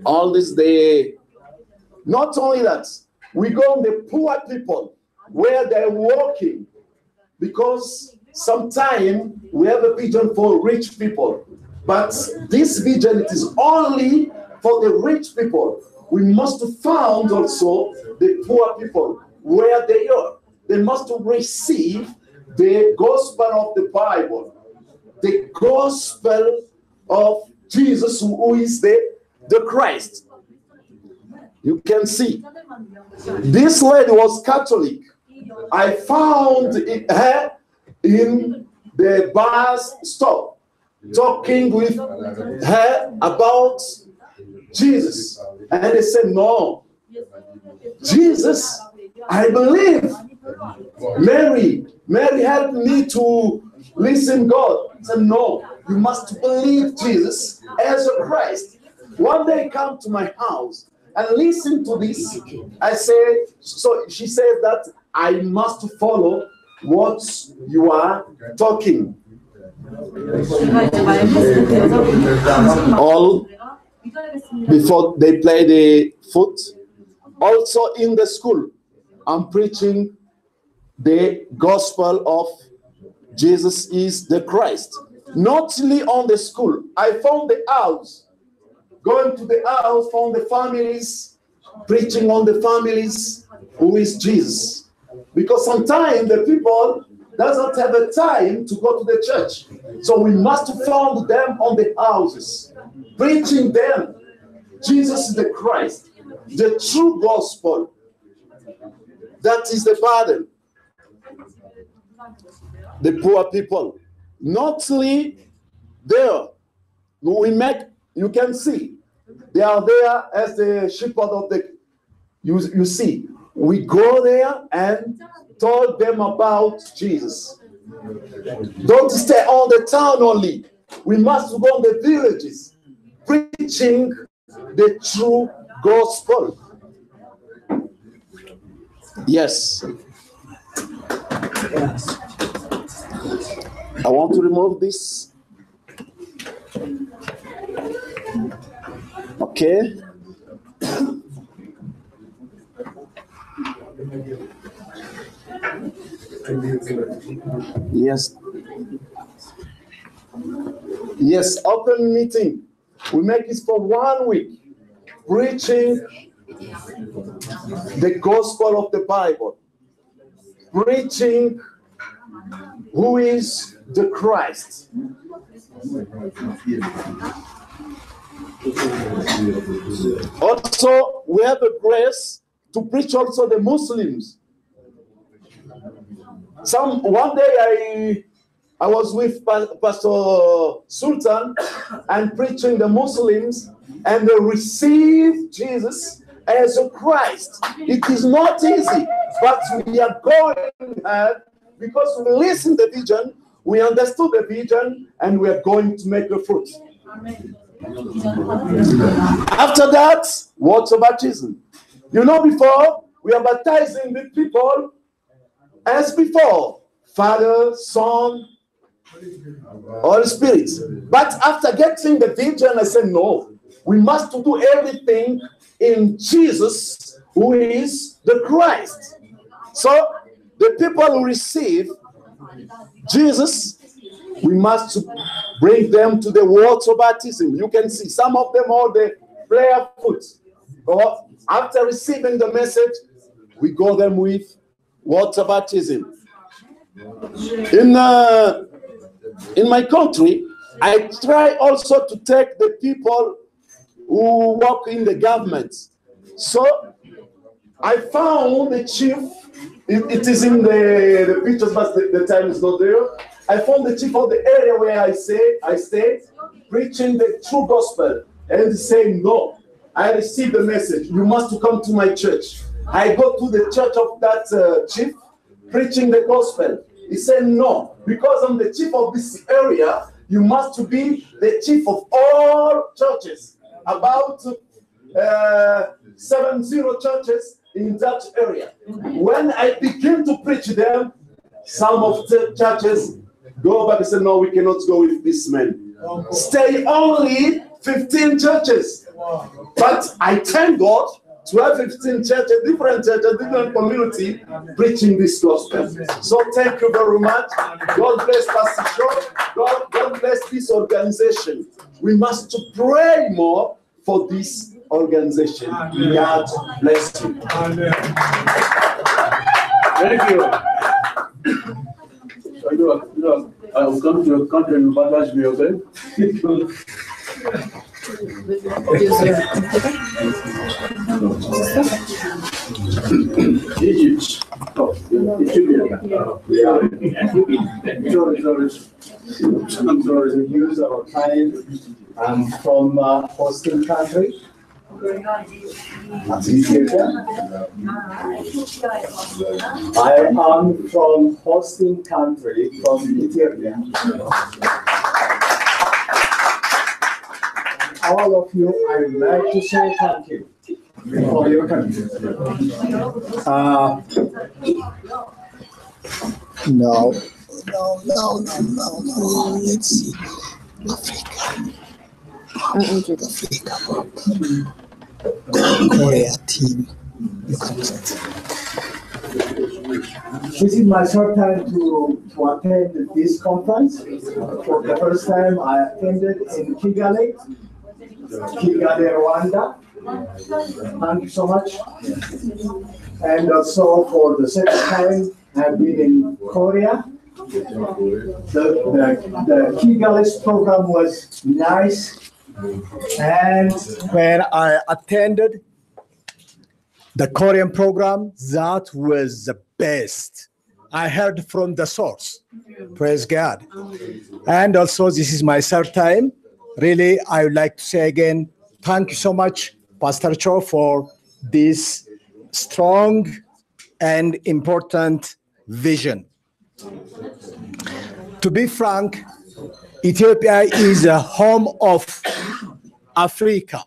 [SPEAKER 10] All this day. Not only that, we go on the poor people where they're working, because sometimes we have a vision for rich people, but this vision, it is only for the rich people. We must found also the poor people where they are. They must receive the gospel of the Bible, the gospel of Jesus, who is the Christ. You can see this lady was Catholic. I found her in the bus stop talking with her about Jesus, and they said, no, Jesus, I believe. Mary helped me to listen God. I said, no, you must believe Jesus as a Christ. One day come to my house and listen to this. I said, so she said that I must follow what you are talking. All before they play the foot. Also in the school, I'm preaching the gospel of Jesus is the Christ. Not only on the school. I found the house. Going to the house, found the families, preaching on the families who is Jesus. Because sometimes the people doesn't have a time to go to the church. So we must found them on the houses, preaching them. Jesus is the Christ, the true gospel. That is the burden. The poor people. Not only there, we make, you can see, they are there as the shepherd of the, you see, we go there and told them about Jesus. Don't stay on the town only. We must go on the villages, preaching the true gospel. Yes. I want to remove this. Okay. Yes. Yes, open meeting. We make this for 1 week. Preaching the gospel of the Bible. Preaching who is the Christ. Also, we have a grace to preach also the Muslims. One day I was with Pastor Sultan and preaching the Muslims, and they received Jesus as a Christ. It is not easy, but we are going ahead because we listened to the vision, we understood the vision, and we are going to make the fruit.
[SPEAKER 8] Amen.
[SPEAKER 10] After that, water baptism. You know, before we are baptizing the people as before, Father, Son, Holy Spirit. But after getting the vision, I said, no, we must do everything in Jesus, who is the Christ. So the people who receive Jesus, we must bring them to the water baptism. You can see some of them all the prayer foot. Or after receiving the message, we go them with water baptism. In my country, I try also to take the people who work in the government. So I found the chief. It is in the pictures, but the time is not there. I found the chief of the area where I stay, preaching the true gospel, and saying, no, I received the message. You must come to my church. I go to the church of that chief, preaching the gospel. He said, no, because I'm the chief of this area, you must be the chief of all churches. About 70 churches in that area. When I begin to preach them, some of the churches go back and say, no, we cannot go with this man. Stay only 15 churches. But I thank God to have 15 churches, different community, preaching this gospel. So thank you very much. God bless Pastor Shaw. God bless this organization. We must pray more for this organization. God bless you.
[SPEAKER 3] Thank you. I will come to your country and baptize me, okay? Egypt. Oh,
[SPEAKER 11] I'm sorry to use our time. I'm from hosting country. Ethiopia. I am from hosting country from Ethiopia. All of you, I would like to say thank you for your country. No. Let's see. Africa. Korea team. This is my third time to attend this conference. For the first time, I attended in Kigali, Rwanda. Thank you so much. And also for the second time, I've been in Korea. The Kigali program was nice. And when I attended the Korean program, that was the best. I heard from the source. Praise God. And also, this is my third time. Really, I would like to say again, thank you so much, Pastor Cho, for this strong and important vision. To be frank, Ethiopia is a home of Africa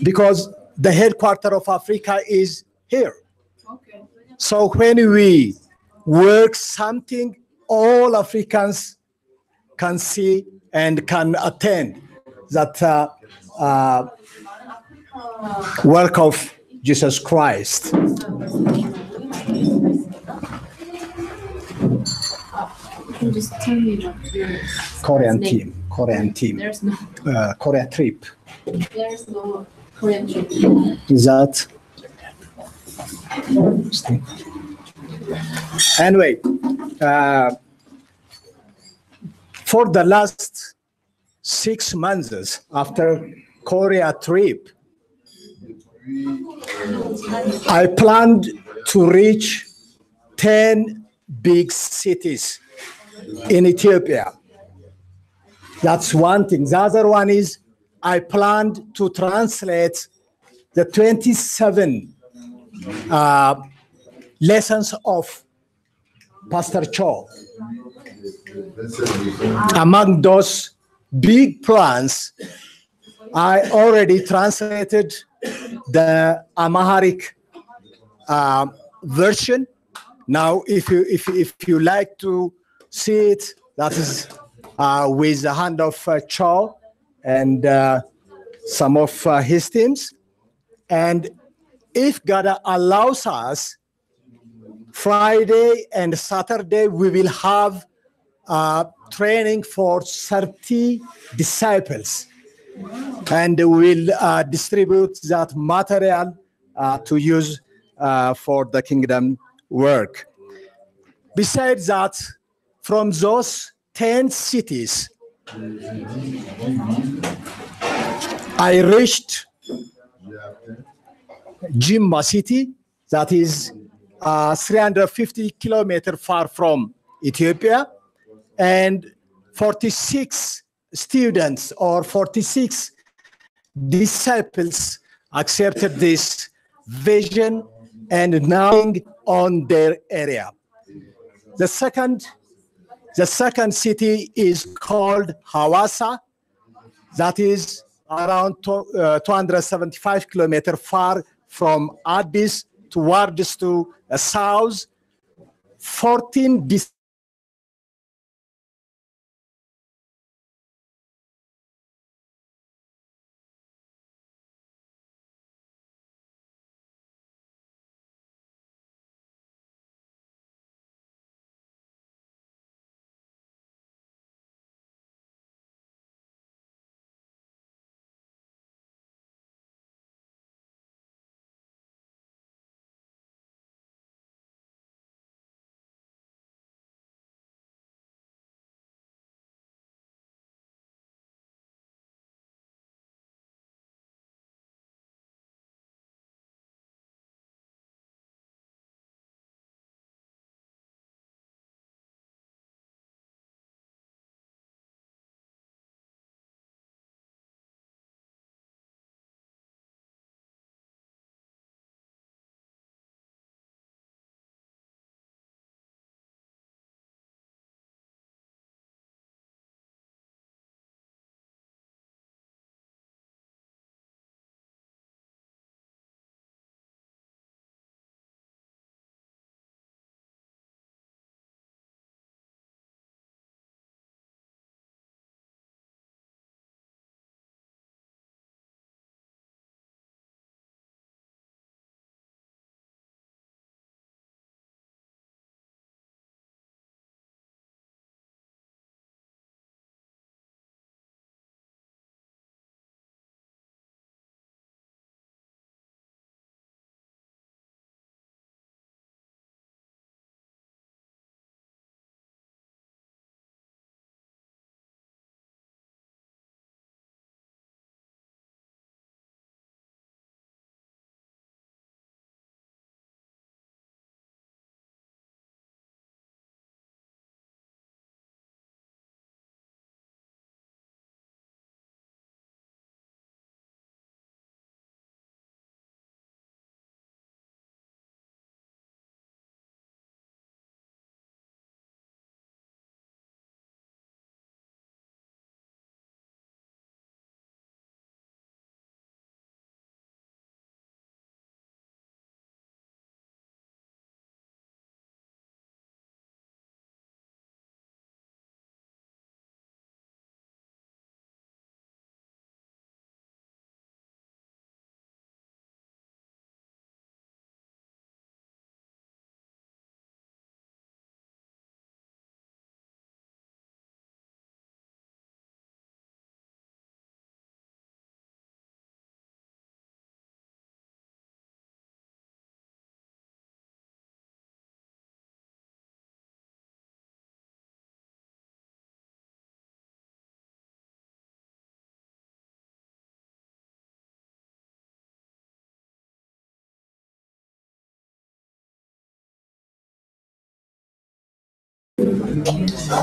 [SPEAKER 11] because the headquarters of Africa is here. Okay. So when we work something, all Africans can see and can attend that work of Jesus Christ.
[SPEAKER 9] Just tell me
[SPEAKER 11] Korean team.
[SPEAKER 9] There's no
[SPEAKER 11] Korea trip.
[SPEAKER 9] There's no Korean trip.
[SPEAKER 11] Is that? Anyway, for the last 6 months after Korea trip, I planned to reach 10 big cities in Ethiopia. That's one thing. The other one is I planned to translate the 27 lessons of Pastor Cho. Among those big plans, I already translated the Amharic version. Now, if you like to see it, that is with the hand of Cho and some of his teams. And if God allows us, Friday and Saturday, we will have training for 30 disciples. And we will distribute that material to use for the kingdom work. Besides that, from those 10 cities, I reached Jimma city, that is 350 kilometers far from Ethiopia, and 46 students or 46 disciples accepted this vision and now on their area. The second city is called Hawassa, that is around 275 kilometers far from Addis towards to the south. 14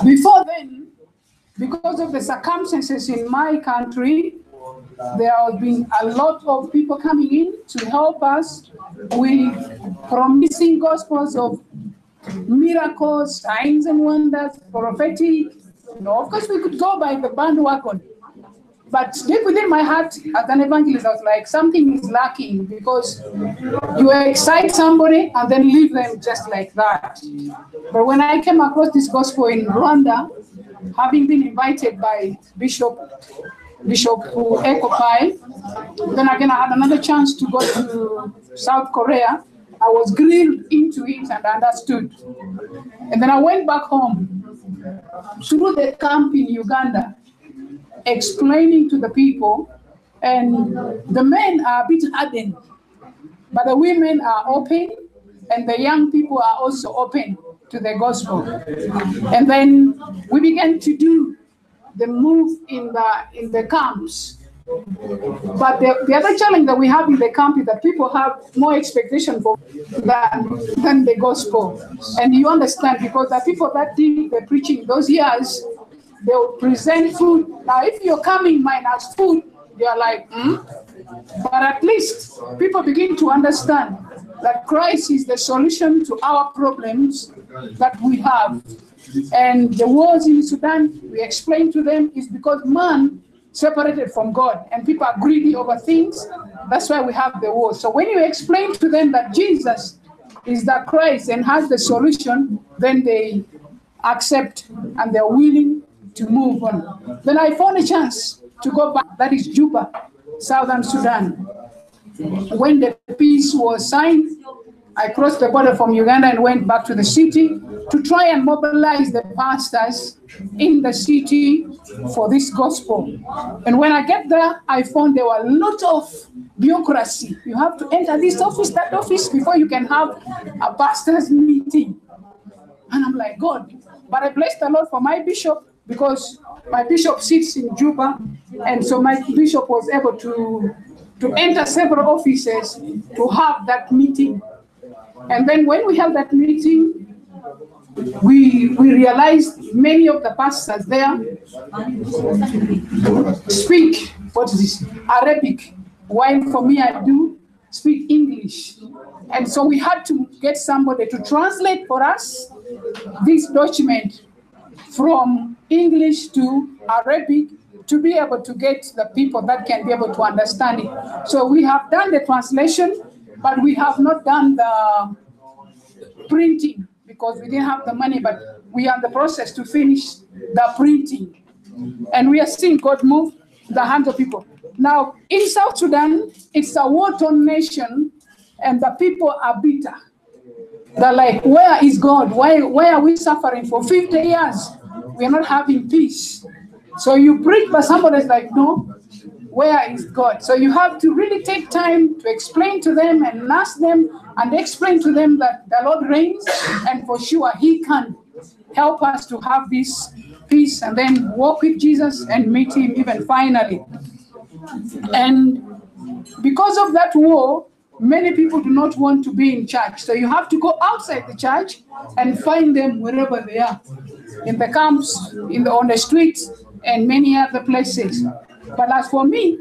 [SPEAKER 8] Before then, because of the circumstances in my country, there have been a lot of people coming in to help us with promising gospels of miracles, signs and wonders, prophetic. You know, of course, we could go by the bandwagon. But deep within my heart, as an evangelist, I was like, something is lacking, because you excite somebody and then leave them just like that. But when I came across this gospel in Rwanda, having been invited by Bishop Ekopai, then again I had another chance to go to South Korea. I was grilled into it and understood. And then I went back home through the camp in Uganda, explaining to the people, and the men are a bit hardened, but the women are open, and the young people are also open to the gospel. And then we began to do the move in the camps. But the other challenge that we have in the camp is that people have more expectation for than the gospel. And you understand, because the people that did the preaching those years, they will present food. Now, if you're coming minus food, you're like, But at least people begin to understand that Christ is the solution to our problems that we have. And the wars in Sudan, we explain to them, is because man separated from God, and people are greedy over things. That's why we have the wars. So when you explain to them that Jesus is the Christ and has the solution, then they accept and they're willing to move on. Then I found a chance to go back, that is Juba, Southern Sudan. When the peace was signed, I crossed the border from Uganda and went back to the city to try and mobilize the pastors in the city for this gospel. And when I get there, I found there were a lot of bureaucracy. You have to enter this office, that office, before you can have a pastor's meeting. And I'm like, God. But I bless the Lord for my bishop, because my bishop sits in Juba, and so my bishop was able to enter several offices to have that meeting. And then when we held that meeting, we realized many of the pastors there speak, what is this, Arabic, while for me I do speak English. And so we had to get somebody to translate for us this document from English to Arabic, to be able to get the people that can be able to understand it. So we have done the translation, but we have not done the printing because we didn't have the money, but we are in the process to finish the printing. And we are seeing God move the hands of people. Now, in South Sudan, it's a war-torn nation, and the people are bitter. They're like, where is God? Why are we suffering for 50 years? We are not having peace. So you preach, but somebody's like, no, where is God? So you have to really take time to explain to them and ask them and explain to them that the Lord reigns, and for sure He can help us to have this peace and then walk with Jesus and meet Him even finally. And because of that war, many people do not want to be in church. So you have to go outside the church and find them wherever they are, in the camps, on the streets, and many other places. But as for me,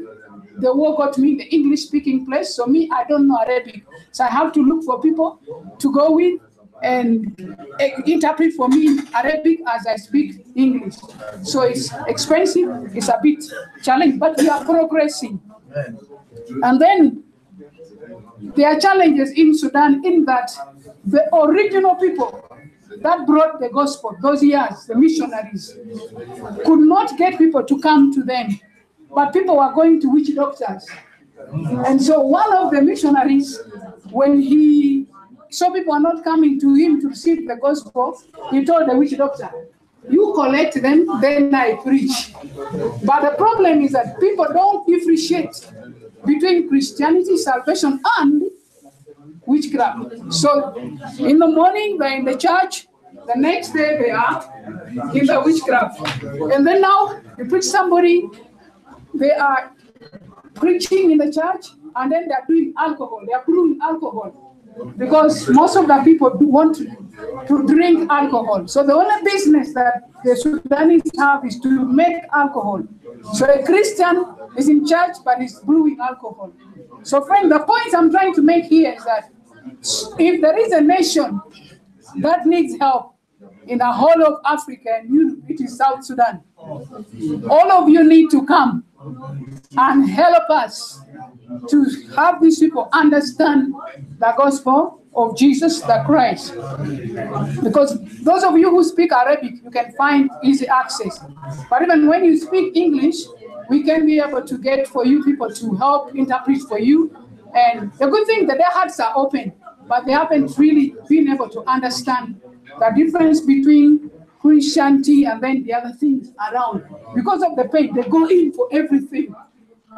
[SPEAKER 8] the war got me in the English-speaking place. So me, I don't know Arabic. So I have to look for people to go with and interpret for me in Arabic as I speak English. So it's expensive, it's a bit challenging, but we are progressing. And then there are challenges in Sudan in that the original people that brought the gospel those years, the missionaries, could not get people to come to them, but people were going to witch doctors. And so one of the missionaries, when he saw people are not coming to him to receive the gospel, he told the witch doctor, you collect them, then I preach. But the problem is that people don't differentiate between Christianity, salvation, and witchcraft. So in the morning, they're in the church. The next day, they are in the witchcraft. And then now, you preach somebody, they are preaching in the church, and then they're doing alcohol. They are brewing alcohol. because most of the people want to drink alcohol. So the only business that the Sudanese have is to make alcohol. So a Christian is in church, but is brewing alcohol. So friend, the point I'm trying to make here is that if there is a nation that needs help in the whole of Africa, and it is South Sudan, all of you need to come and help us to have these people understand the gospel of Jesus the Christ. Because those of you who speak Arabic, you can find easy access. But even when you speak English, we can be able to get for you people to help interpret for you. And the good thing that their hearts are open, but they haven't really been able to understand the difference between Christianity and then the other things around. Because of the pain, they go in for everything.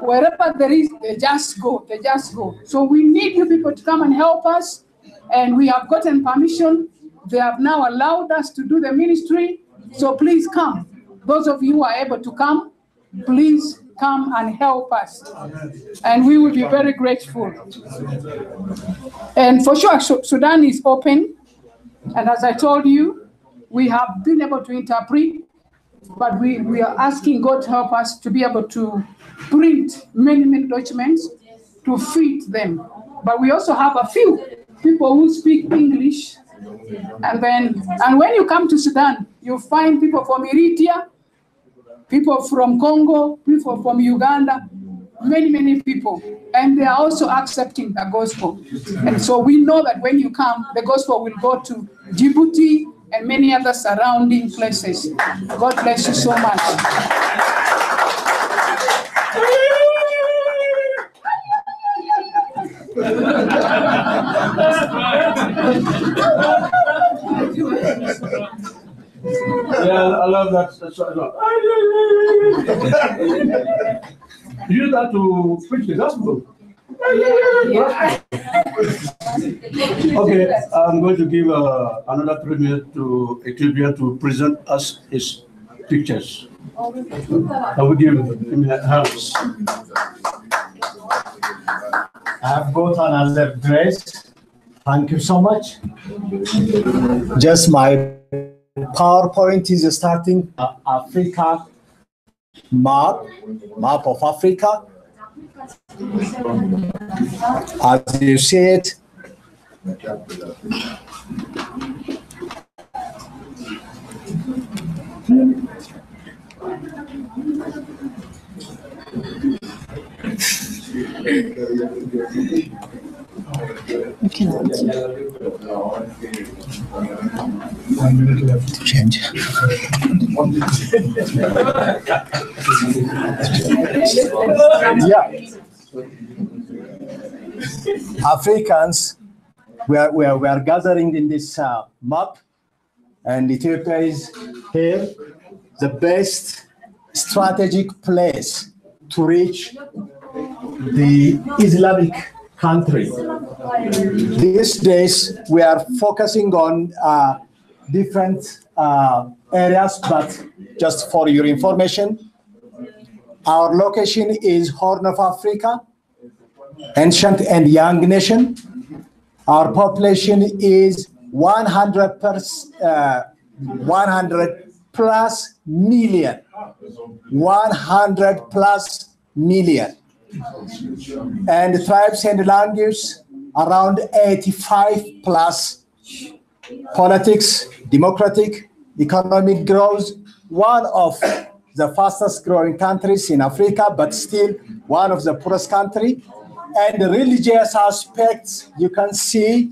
[SPEAKER 8] Wherever there is, they just go. So we need you people to come and help us. And we have gotten permission. They have now allowed us to do the ministry. So please come. Those of you who are able to come, please come and help us. And we will be very grateful. And for sure, Sudan is open. And as I told you, we have been able to interpret, but we are asking God to help us to be able to print many documents to feed them. But we also have a few people who speak English. And when you come to Sudan, you find people from Eritrea, people from Congo, people from Uganda, many people. And they are also accepting the gospel. And so we know that when you come, the gospel will go to Djibouti and many other surrounding places. God bless you so much.
[SPEAKER 3] Yeah, I love that. Use that to preach the gospel. Okay, I'm going to give another 3 minutes to Ethiopia to present us his pictures. I will give him hands.
[SPEAKER 11] I've got another dress. Thank you so much. Just my PowerPoint is starting Africa map of Africa. As you see it,
[SPEAKER 12] You cannot
[SPEAKER 11] change. Yeah. Africans, we are gathering in this map, and Ethiopia is here, the best strategic place to reach the Islamic country. These days, we are focusing on different areas, but just for your information, our location is Horn of Africa, ancient and young nation. Our population is 100 plus million. 100 plus million. And tribes and languages around 85 plus. Politics, democratic, economic growth, one of the fastest growing countries in Africa, but still one of the poorest country. And the religious aspects, you can see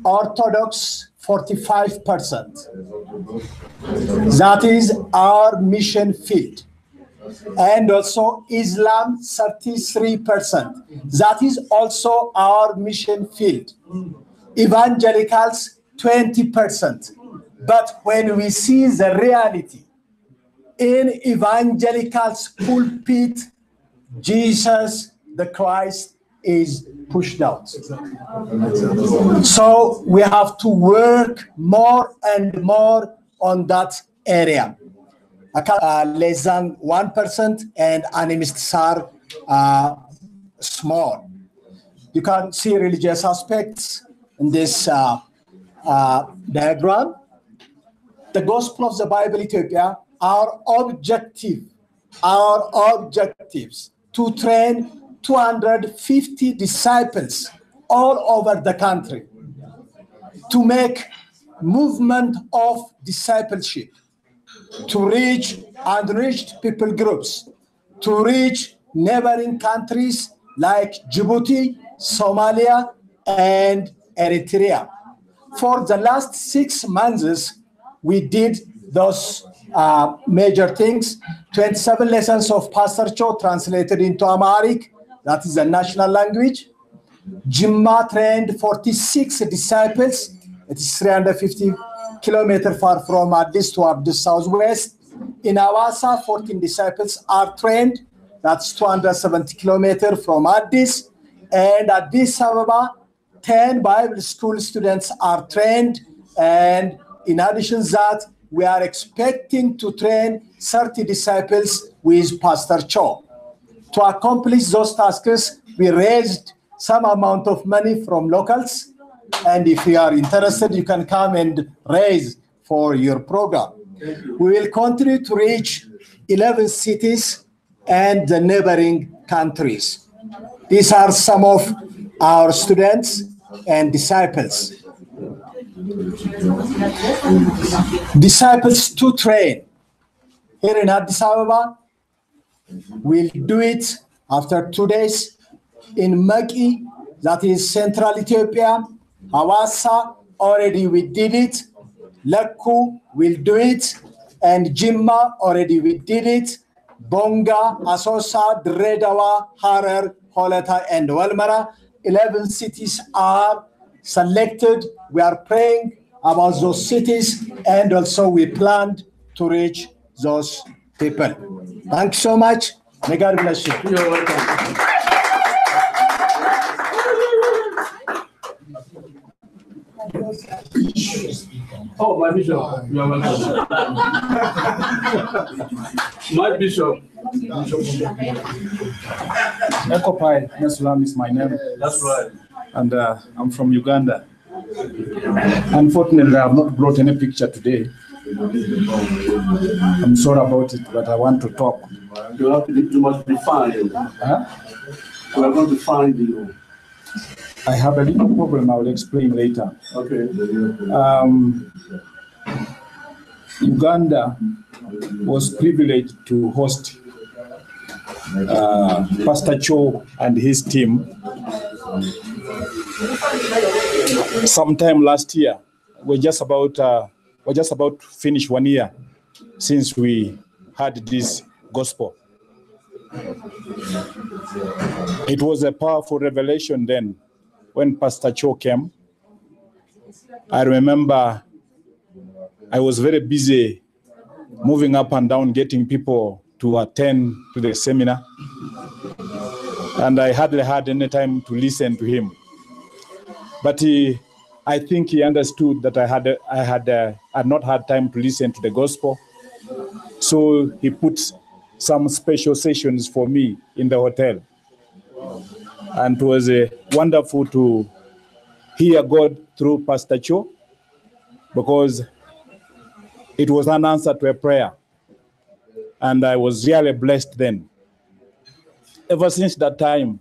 [SPEAKER 11] Orthodox 45%. That is our mission field. And also Islam 33%. That is also our mission field. Evangelicals 20%. But when we see the reality in evangelicals' pulpit, Jesus the Christ is pushed out. So we have to work more and more on that area. Less than 1% and animist are small. You can see religious aspects in this diagram. The Gospel of the Bible Ethiopia, our objectives to train 250 disciples all over the country to make movement of discipleship, to reach unreached people groups, to reach neighboring countries like Djibouti, Somalia, and Eritrea. For the last 6 months, we did those major things. 27 lessons of Pastor Cho translated into Amharic, that is the national language. Jimma trained 46 disciples. It is 350 kilometers far from Addis toward the southwest. In Awasa, 14 disciples are trained. That's 270 kilometers from Addis. And at Addis Ababa, 10 Bible school students are trained. And in addition to that, we are expecting to train 30 disciples with Pastor Cho. To accomplish those tasks, we raised some amount of money from locals. And if you are interested, you can come and raise for your program. We will continue to reach 11 cities and the neighboring countries. These are some of our students and disciples. Disciples to train. Here in Addis Ababa, we'll do it after 2 days. In Maki, that is Central Ethiopia, Hawassa, already we did it. Lakku, we'll do it. And Jimma, already we did it. Bonga, Asosa, Dredawa, Harar, Holata, and Walmara. 11 cities are selected. We are praying about those cities, and also we planned to reach those people. Thanks so much. May God bless you.
[SPEAKER 3] You're welcome. Oh, my bishop. You're welcome. My bishop.
[SPEAKER 13] Ekopai Neslam is my name.
[SPEAKER 3] That's right.
[SPEAKER 13] And I'm from Uganda. Unfortunately, I have not brought any picture today. I'm sorry about it, but I want to talk.
[SPEAKER 3] You must be fine.
[SPEAKER 13] Huh?
[SPEAKER 3] We are going to find you.
[SPEAKER 13] I have a little problem. I will explain later.
[SPEAKER 3] Okay.
[SPEAKER 13] Uganda was privileged to host Pastor Cho and his team sometime last year. We're just about to finish 1 year since we had this gospel. It was a powerful revelation then when Pastor Cho came. I remember I was very busy moving up and down, getting people to attend to the seminar. And I hardly had any time to listen to him. But I think he understood that I had not had time to listen to the gospel. So he put some special sessions for me in the hotel. And it was wonderful to hear God through Pastor Cho, because it was an answer to a prayer. And I was really blessed then. Ever since that time,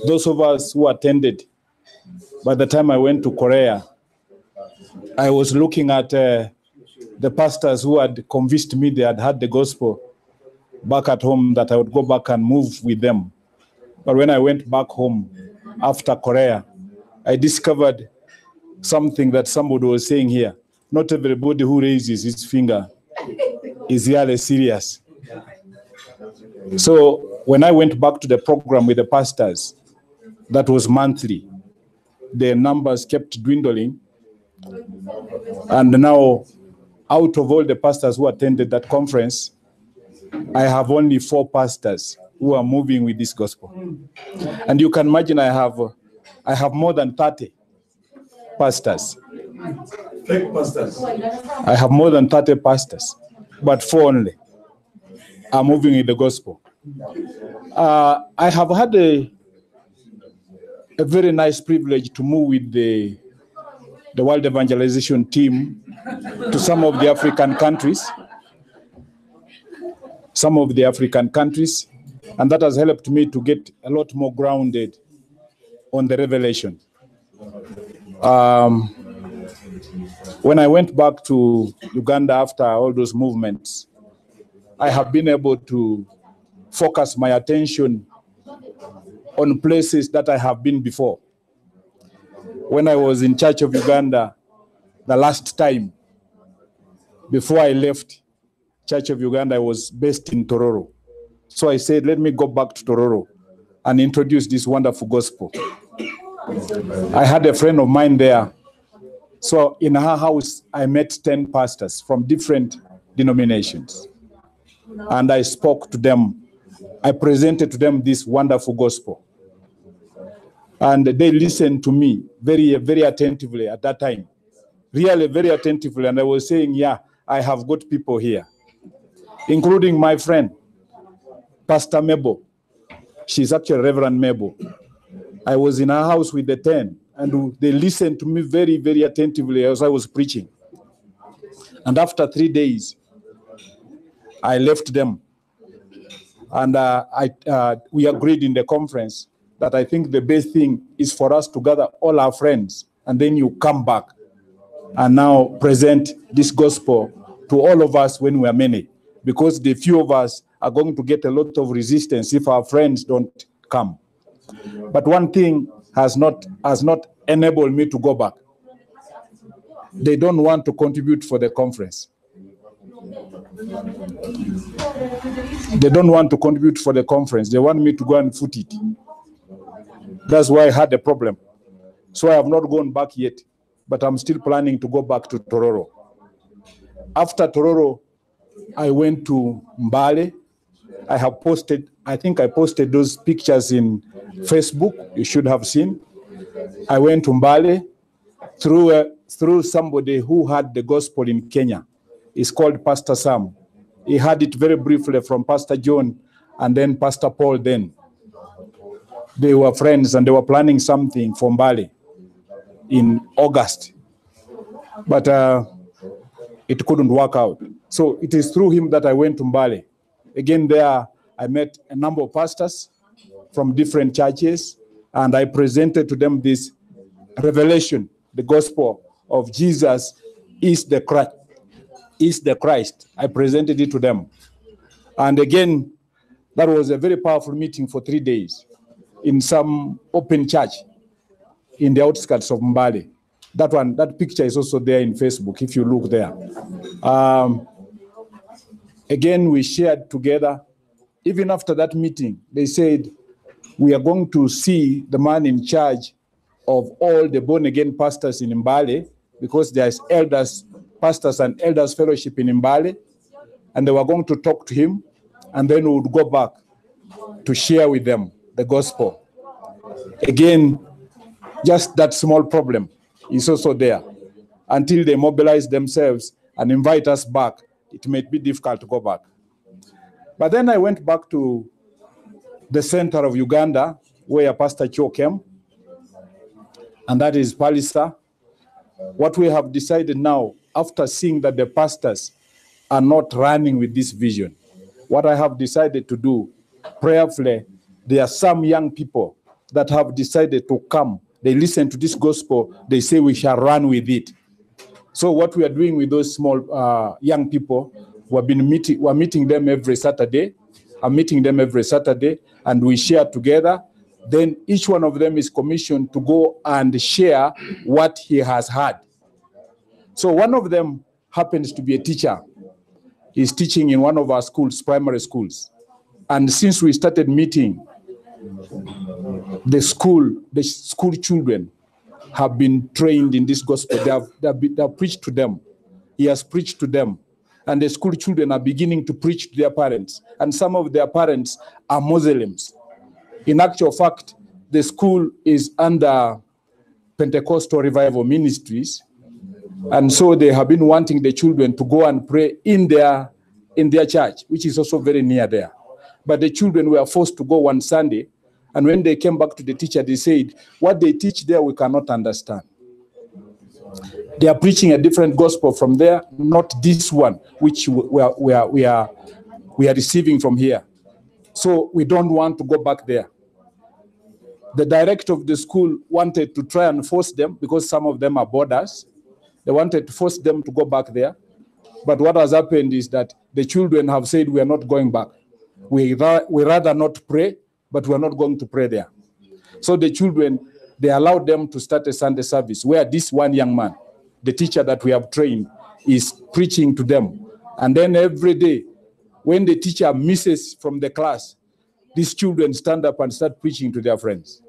[SPEAKER 13] those of us who attended, by the time I went to Korea, I was looking at the pastors who had convinced me they had heard the gospel back at home, that I would go back and move with them. But when I went back home after Korea, I discovered something that somebody was saying here. Not everybody who raises his finger is really serious. So when I went back to the program with the pastors, that was monthly, the numbers kept dwindling. And now, out of all the pastors who attended that conference, I have only 4 pastors who are moving with this gospel. And you can imagine I have more than 30 pastors.
[SPEAKER 3] Fake pastors.
[SPEAKER 13] I have more than 30 pastors, but 4 only are moving in the gospel. I have had a very nice privilege to move with the World Evangelization team to some of the African countries. And that has helped me to get a lot more grounded on the revelation. When I went back to Uganda after all those movements, I have been able to focus my attention on places that I have been before. When I was in Church of Uganda the last time, before I left Church of Uganda, I was based in Tororo. So I said, let me go back to Tororo and introduce this wonderful gospel. I had a friend of mine there. So in her house, I met 10 pastors from different denominations. And I spoke to them. I presented to them this wonderful gospel. And they listened to me very, very attentively at that time. Really very attentively. And I was saying, yeah, I have got people here, including my friend, Pastor Mabel. She's actually Reverend Mabel. I was in her house with the 10, and they listened to me very, very attentively as I was preaching. And after 3 days, I left them. And we agreed in the conference that I think the best thing is for us to gather all our friends, and then you come back and now present this gospel to all of us when we are many, because the few of us are going to get a lot of resistance if our friends don't come. But one thing has not enabled me to go back. They don't want to contribute for the conference. They don't want to contribute for the conference. They want me to go and foot it. That's why I had a problem. So I have not gone back yet, but I'm still planning to go back to Tororo. After Tororo, I went to Mbale. I think I posted those pictures in Facebook. You should have seen. I went to Mbale through somebody who had the gospel in Kenya. It's called Pastor Sam. He had it very briefly from Pastor John and then Pastor Paul then. They were friends and they were planning something for Mbale in August. But it couldn't work out. So it is through him that I went to Mbale. Again, there I met a number of pastors from different churches, and I presented to them this revelation, the gospel of Jesus is the Christ. I presented it to them. And again, that was a very powerful meeting for 3 days in some open church in the outskirts of Mbale. That picture is also there in Facebook, if you look there. Again, we shared together. Even after that meeting, they said, we are going to see the man in charge of all the born-again pastors in Mbale, because there's pastors and elders fellowship in Mbale, and they were going to talk to him, and then we would go back to share with them the gospel. Again, just that small problem is also there. Until they mobilize themselves and invite us back, it may be difficult to go back. But then I went back to the center of Uganda, where Pastor Cho came, and that is Palisa. What we have decided now, after seeing that the pastors are not running with this vision, what I have decided to do, prayerfully, there are some young people that have decided to come. They listen to this gospel, they say we shall run with it. So what we are doing with those small young people, we're meeting them every Saturday. I'm meeting them every Saturday, and we share together. Then each one of them is commissioned to go and share what he has heard. So one of them happens to be a teacher. He's teaching in one of our schools, primary schools. And since we started meeting, the school children have been trained in this gospel. They have preached to them. He has preached to them. And the school children are beginning to preach to their parents. And some of their parents are Muslims. In actual fact, the school is under Pentecostal Revival Ministries. And so they have been wanting the children to go and pray in their church, which is also very near there. But the children were forced to go one Sunday, And when they came back to the teacher, they said, what they teach there, we cannot understand. They are preaching a different gospel from there, not this one, which we are receiving from here. So we don't want to go back there. The director of the school wanted to try and force them, because some of them are boarders. They wanted to force them to go back there. But what has happened is that the children have said, we are not going back. We rather not pray, but we are not going to pray there. So the children, they allowed them to start a Sunday service where this one young man, the teacher that we have trained, is preaching to them. And then every day, when the teacher misses from the class, these children stand up and start preaching to their friends.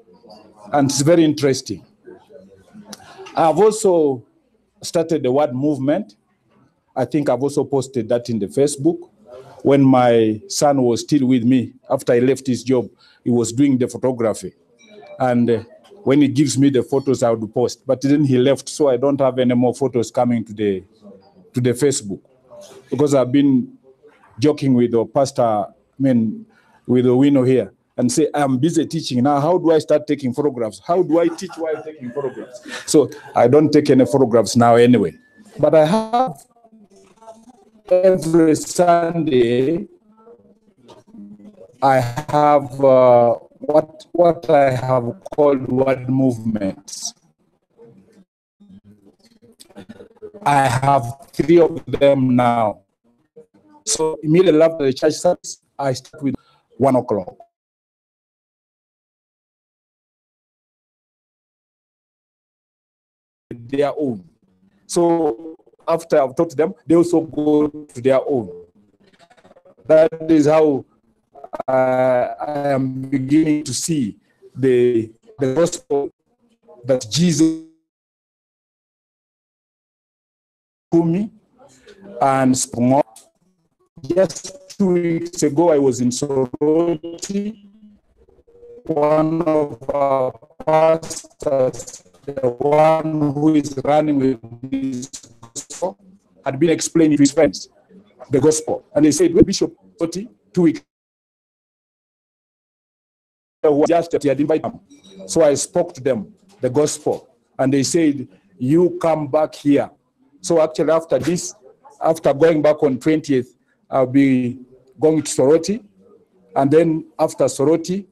[SPEAKER 13] And it's very interesting. I've also started the word movement. I think I've also posted that in the Facebook. When my son was still with me, after I left his job, he was doing the photography. And when he gives me the photos, I would post. But then he left, so I don't have any more photos coming to the Facebook. Because I've been joking with the pastor, with the window here, and say, I'm busy teaching. Now, how do I start taking photographs? How do I teach while taking photographs? So I don't take any photographs now anyway. But I have every Sunday, I have what I have called word movements. I have 3 of them now. So immediately after the church service, I start with 1 o'clock. Their own. So after I've taught them, they also go to their own. That is how I am beginning to see the gospel that Jesus to me and sprung up. Just 2 weeks ago, I was in Soroti. One of our pastors, the one who is running with this gospel, had been explaining to his friends the gospel. And he said, Bishop, 2 weeks just that he had invited them. So I spoke to them, the gospel, and they said, you come back here. So actually after this, after going back on 20th, I'll be going to Soroti. And then after Soroti,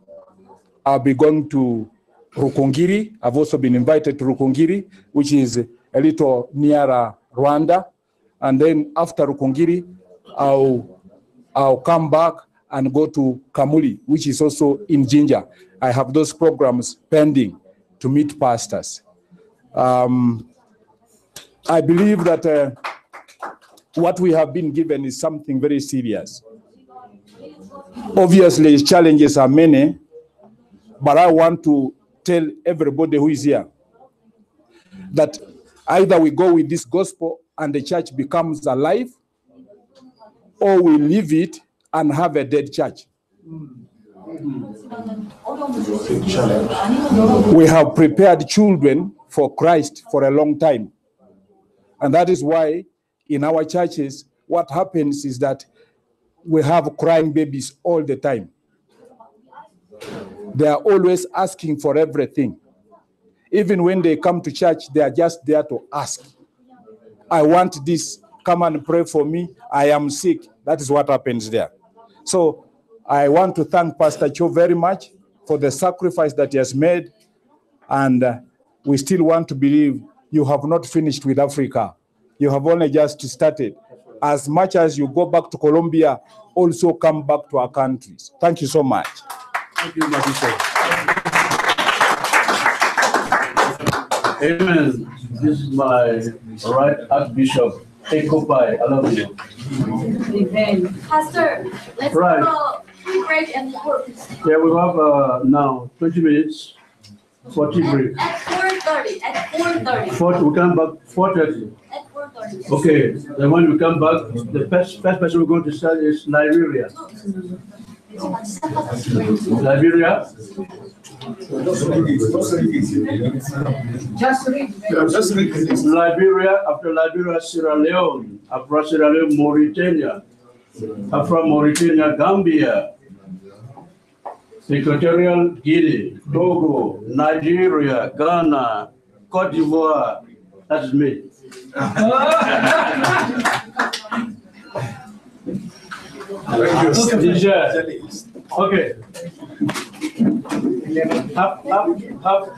[SPEAKER 13] I'll be going to Rukungiri. I've also been invited to Rukungiri, which is a little nearer Rwanda. And then after Rukungiri, I'll come back and go to Kamuli, which is also in Jinja. I have those programs pending to meet pastors. I believe that what we have been given is something very serious. Obviously, challenges are many, but I want to tell everybody who is here that either we go with this gospel and the church becomes alive, or we leave it and have a dead church. We have prepared children for Christ for a long time. And that is why in our churches, what happens is that we have crying babies all the time. They are always asking for everything. Even when they come to church, they are just there to ask. I want this. Come and pray for me. I am sick. That is what happens there. So I want to thank Pastor Cho very much for the sacrifice that he has made. And we still want to believe you have not finished with Africa. You have only just started. As much as you go back to Colombia, also come back to our countries. Thank you so much.
[SPEAKER 3] Thank you, Bishop. Amen. This is my right Archbishop. Ekopai, I love you.
[SPEAKER 4] Amen. Pastor, let's go break and work.
[SPEAKER 3] Yeah, we have now 20 minutes. 40 break.
[SPEAKER 4] At 4:30. At 4:30.
[SPEAKER 3] We come back 4:30.
[SPEAKER 4] At 4:30.
[SPEAKER 3] Okay. Then when we come back, the first person we're going to start is Liberia. Liberia.
[SPEAKER 2] Just read.
[SPEAKER 3] Liberia, after Liberia, Sierra Leone, after Sierra Leone, Mauritania, after Mauritania, Gambia, Equatorial Guinea, Togo, Nigeria, Ghana, Cote d'Ivoire. That's me. Niger. Okay. Up.